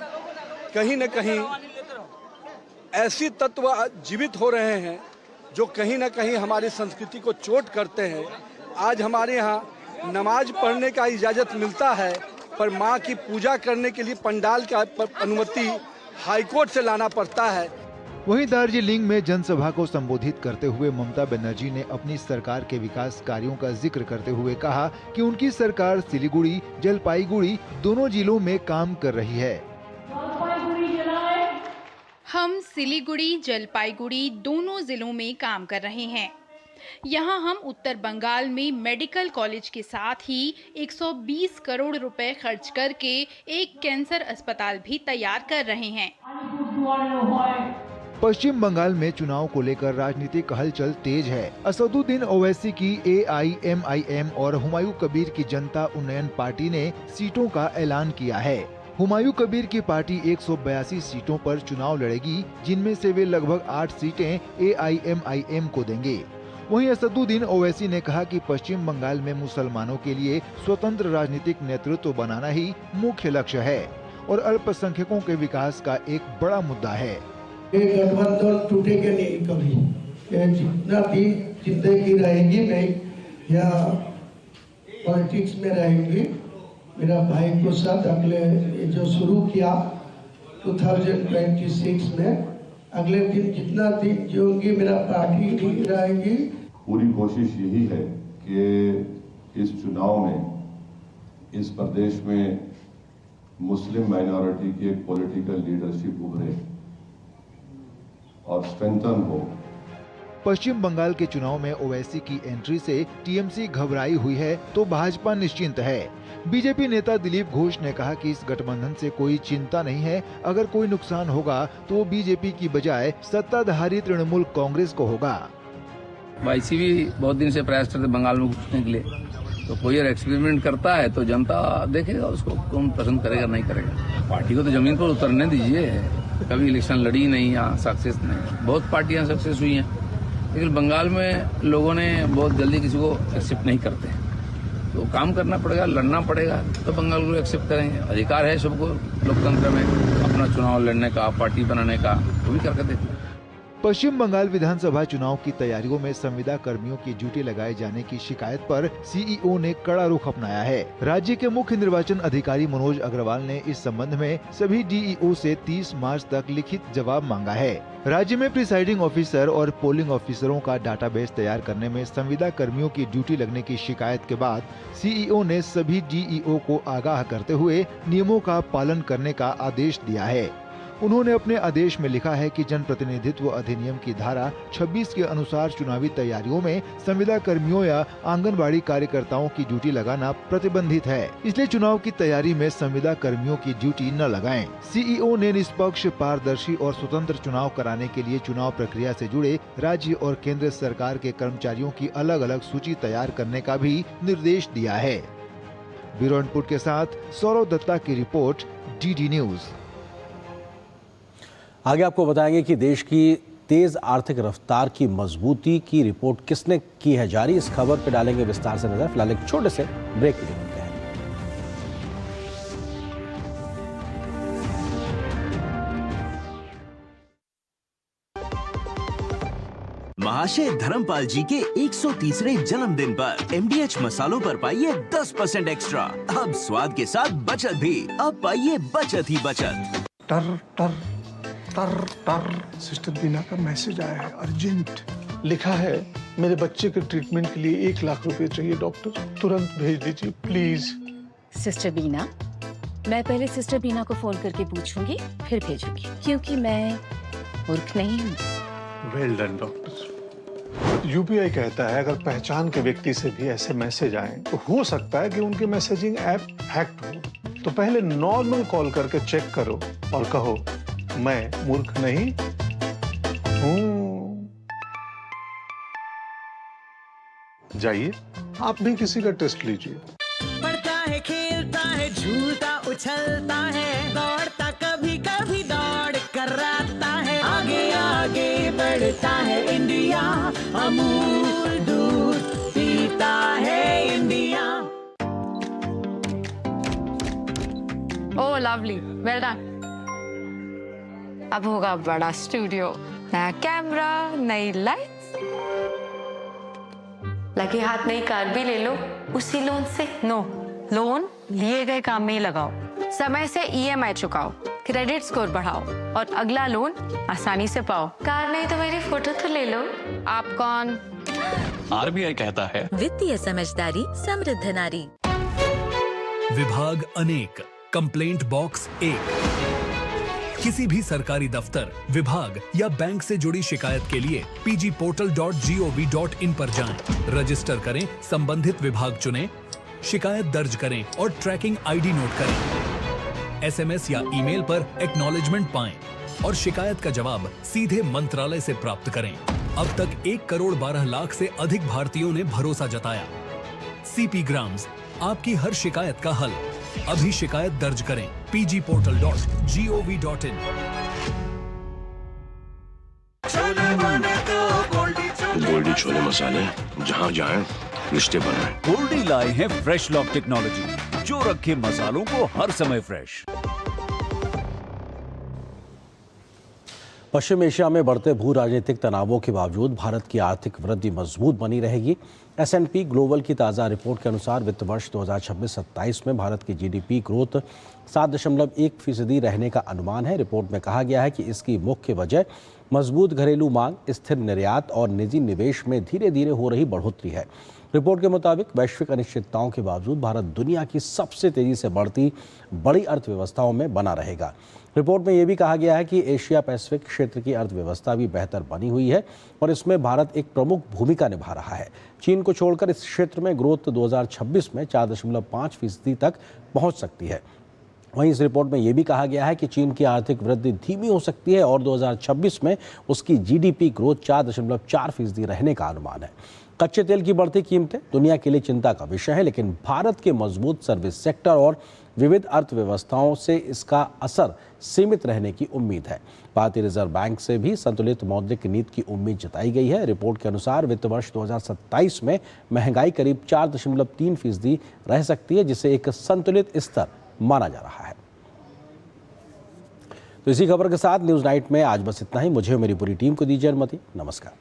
कहीं न कहीं ऐसी तत्व जीवित हो रहे हैं जो कहीं न कहीं हमारी संस्कृति को चोट करते हैं। आज हमारे यहाँ नमाज पढ़ने का इजाज़त मिलता है, पर माँ की पूजा करने के लिए पंडाल का अनुमति हाईकोर्ट से लाना पड़ता है। वहीं दार्जिलिंग में जनसभा को संबोधित करते हुए ममता बनर्जी ने अपनी सरकार के विकास कार्यों का जिक्र करते हुए कहा कि उनकी सरकार सिलीगुड़ी, जलपाईगुड़ी दोनों जिलों में काम कर रही है। हम सिलीगुड़ी, जलपाईगुड़ी दोनों जिलों में काम कर रहे हैं। यहाँ हम उत्तर बंगाल में मेडिकल कॉलेज के साथ ही 120 करोड़ रुपए खर्च करके एक कैंसर अस्पताल भी तैयार कर रहे हैं। पश्चिम बंगाल में चुनाव को लेकर राजनीतिक हलचल तेज है। असदुद्दीन ओवैसी की AIMIM और हुमायूं कबीर की जनता उन्नयन पार्टी ने सीटों का ऐलान किया है। हुमायूं कबीर की पार्टी 182 सीटों पर चुनाव लड़ेगी, जिनमें से वे लगभग 8 सीटें AIMIM को देंगे। वहीं असदुद्दीन ओवैसी ने कहा कि पश्चिम बंगाल में मुसलमानों के लिए स्वतंत्र राजनीतिक नेतृत्व बनाना ही मुख्य लक्ष्य है और अल्पसंख्यकों के विकास का एक बड़ा मुद्दा है। ये गठबंधन टूटेगा नहीं कभी। ये जितना भी जिंदगी रहेगी मैं यहाँ पॉलिटिक्स में रहेंगी। मेरा भाई को साथ अगले जो शुरू किया 2026 में अगले दिन जितना दिन जीऊंगी मेरा पार्टी ही रहेगी। पूरी कोशिश यही है कि इस चुनाव में इस प्रदेश में मुस्लिम माइनॉरिटी की एक पॉलिटिकल लीडरशिप उभरे और स्ट्रेंथन हो। पश्चिम बंगाल के चुनाव में ओवैसी की एंट्री से टीएमसी घबराई हुई है तो भाजपा निश्चिंत है। बीजेपी नेता दिलीप घोष ने कहा कि इस गठबंधन से कोई चिंता नहीं है। अगर कोई नुकसान होगा तो वो बीजेपी की बजाय सत्ताधारी तृणमूल कांग्रेस को होगा। वाईसी भी बहुत दिन से प्रयास करते बंगाल में घुसने के लिए, तो कोई अगर एक्सपेरिमेंट करता है तो जनता देखेगा उसको, कौन पसंद करेगा नहीं करेगा। पार्टी को तो जमीन पर उतरने दीजिए। कभी इलेक्शन लड़ी नहीं, यहाँ सक्सेस नहीं। बहुत पार्टियां सक्सेस हुई हैं, लेकिन बंगाल में लोगों ने बहुत जल्दी किसी को एक्सेप्ट नहीं करते। तो काम करना पड़ेगा, लड़ना पड़ेगा, तो बंगाल को एक्सेप्ट करेंगे। अधिकार है सबको लोकतंत्र में अपना चुनाव लड़ने का, पार्टी बनाने का, वो भी करके देखिए। पश्चिम बंगाल विधानसभा चुनाव की तैयारियों में संविदा कर्मियों की ड्यूटी लगाए जाने की शिकायत पर सीईओ ने कड़ा रुख अपनाया है। राज्य के मुख्य निर्वाचन अधिकारी मनोज अग्रवाल ने इस संबंध में सभी डीईओ से 30 मार्च तक लिखित जवाब मांगा है। राज्य में प्रिसाइडिंग ऑफिसर और पोलिंग ऑफिसरों का डाटाबेस तैयार करने में संविदा कर्मियों की ड्यूटी लगने की शिकायत के बाद सीईओ ने सभी डीईओ को आगाह करते हुए नियमों का पालन करने का आदेश दिया है। उन्होंने अपने आदेश में लिखा है कि जनप्रतिनिधित्व अधिनियम की धारा 26 के अनुसार चुनावी तैयारियों में संविदा कर्मियों या आंगनबाड़ी कार्यकर्ताओं की ड्यूटी लगाना प्रतिबंधित है, इसलिए चुनाव की तैयारी में संविदा कर्मियों की ड्यूटी न लगाएं। सीईओ ने निष्पक्ष, पारदर्शी और स्वतंत्र चुनाव कराने के लिए चुनाव प्रक्रिया से जुड़े राज्य और केंद्र सरकार के कर्मचारियों की अलग अलग सूची तैयार करने का भी निर्देश दिया है। ब्यूरो इनपुट के साथ सौरव दत्ता की रिपोर्ट, DD न्यूज। आगे आपको बताएंगे कि देश की तेज आर्थिक रफ्तार की मजबूती की रिपोर्ट किसने की है जारी। इस खबर पर डालेंगे विस्तार से नजर। फिलहाल एक छोटे से ब्रेक के लिए मिलते हैं। महाशय धर्मपाल जी के 130वें जन्मदिन पर MDH मसालों पर पाइए 10% एक्स्ट्रा। अब स्वाद के साथ बचत भी। अब पाइए बचत ही बचत। टर टर टर टर सिस्टर बीना का मैसेज आया है, अर्जेंट। लिखा है मेरे बच्चे के ट्रीटमेंट के लिए 1 लाख रुपए चाहिए डॉक्टर, तुरंत भेज दीजिए प्लीज। सिस्टर बीना, मैं पहले सिस्टर बीना को फोन करके पूछूंगी, फिर भेजूंगी, क्योंकि मैं मूर्ख नहीं हूँ। Well done doctor. यूपीआई कहता है अगर पहचान के व्यक्ति से भी ऐसे मैसेज आए तो हो सकता है कि उनके मैसेजिंग ऐप हैक्ड हो। तो पहले नॉर्मल कॉल करके चेक करो और कहो मैं मूर्ख नहीं हूं। जाइए आप भी किसी का टेस्ट लीजिए। पढ़ता है, खेलता है, झूलता उछलता है, दौड़ता कभी कभी दौड़ कराता है, आगे आगे बढ़ता है इंडिया, अमूल दूध पीता है इंडिया। ओह लवली, वेल डन। अब होगा बड़ा स्टूडियो, नया कैमरा, नई लाइट्स, लगे हाथ नई कार भी ले लो उसी लोन से। नो, लोन लिए गए काम में ही लगाओ, समय से EMI चुकाओ, क्रेडिट स्कोर बढ़ाओ और अगला लोन आसानी से पाओ। कार नहीं तो मेरी फोटो तो ले लो। आप कौन? आरबीआई कहता है वित्तीय समझदारी समृद्ध नारी। विभाग अनेक, कंप्लेंट बॉक्स 1। किसी भी सरकारी दफ्तर, विभाग या बैंक से जुड़ी शिकायत के लिए pgportal.gov.in पर जाएं, रजिस्टर करें, संबंधित विभाग चुनें, शिकायत दर्ज करें और ट्रैकिंग आईडी नोट करें। एसएमएस या ईमेल पर एक्नॉलेजमेंट पाएं और शिकायत का जवाब सीधे मंत्रालय से प्राप्त करें। अब तक 1 करोड़ 12 लाख से अधिक भारतीयों ने भरोसा जताया। सीपी ग्राम्स, आपकी हर शिकायत का हल। अभी शिकायत दर्ज करें pgportal.gov.in। गोल्डी छोले मसाले, जहाँ जाएं रिश्ते बनाएं। गोल्डी लाए हैं फ्रेश लॉक टेक्नोलॉजी, जो रखे मसालों को हर समय फ्रेश। पश्चिम एशिया में बढ़ते भू राजनीतिक तनावों के बावजूद भारत की आर्थिक वृद्धि मजबूत बनी रहेगी। S&P ग्लोबल की ताज़ा रिपोर्ट के अनुसार वित्त वर्ष 2026-27 में भारत की GDP ग्रोथ 7.1% रहने का अनुमान है। रिपोर्ट में कहा गया है कि इसकी मुख्य वजह मजबूत घरेलू मांग, स्थिर निर्यात और निजी निवेश में धीरे धीरे हो रही बढ़ोतरी है। रिपोर्ट के मुताबिक वैश्विक अनिश्चितताओं के बावजूद भारत दुनिया की सबसे तेजी से बढ़ती बड़ी अर्थव्यवस्थाओं में बना रहेगा। रिपोर्ट में यह भी कहा गया है कि एशिया पैसिफिक क्षेत्र की अर्थव्यवस्था भी बेहतर बनी हुई है और इसमें भारत एक प्रमुख भूमिका निभा रहा है। चीन को छोड़कर इस क्षेत्र में ग्रोथ 2026 में 4.5% तक पहुंच सकती है। वहीं इस रिपोर्ट में यह भी कहा गया है कि चीन की आर्थिक वृद्धि धीमी हो सकती है और 2026 में उसकी GDP ग्रोथ 4.4% रहने का अनुमान है। कच्चे तेल की बढ़ती कीमतें दुनिया के लिए चिंता का विषय है, लेकिन भारत के मजबूत सर्विस सेक्टर और विविध अर्थव्यवस्थाओं से इसका असर सीमित रहने की उम्मीद है। भारतीय रिजर्व बैंक से भी संतुलित मौद्रिक नीति की उम्मीद जताई गई है। रिपोर्ट के अनुसार वित्त वर्ष 2027 में महंगाई करीब 4.3% रह सकती है, जिसे एक संतुलित स्तर माना जा रहा है। तो इसी खबर के साथ न्यूज़ नाइट में आज बस इतना ही। मुझे और मेरी पूरी टीम को दीजिए अनुमति। नमस्कार।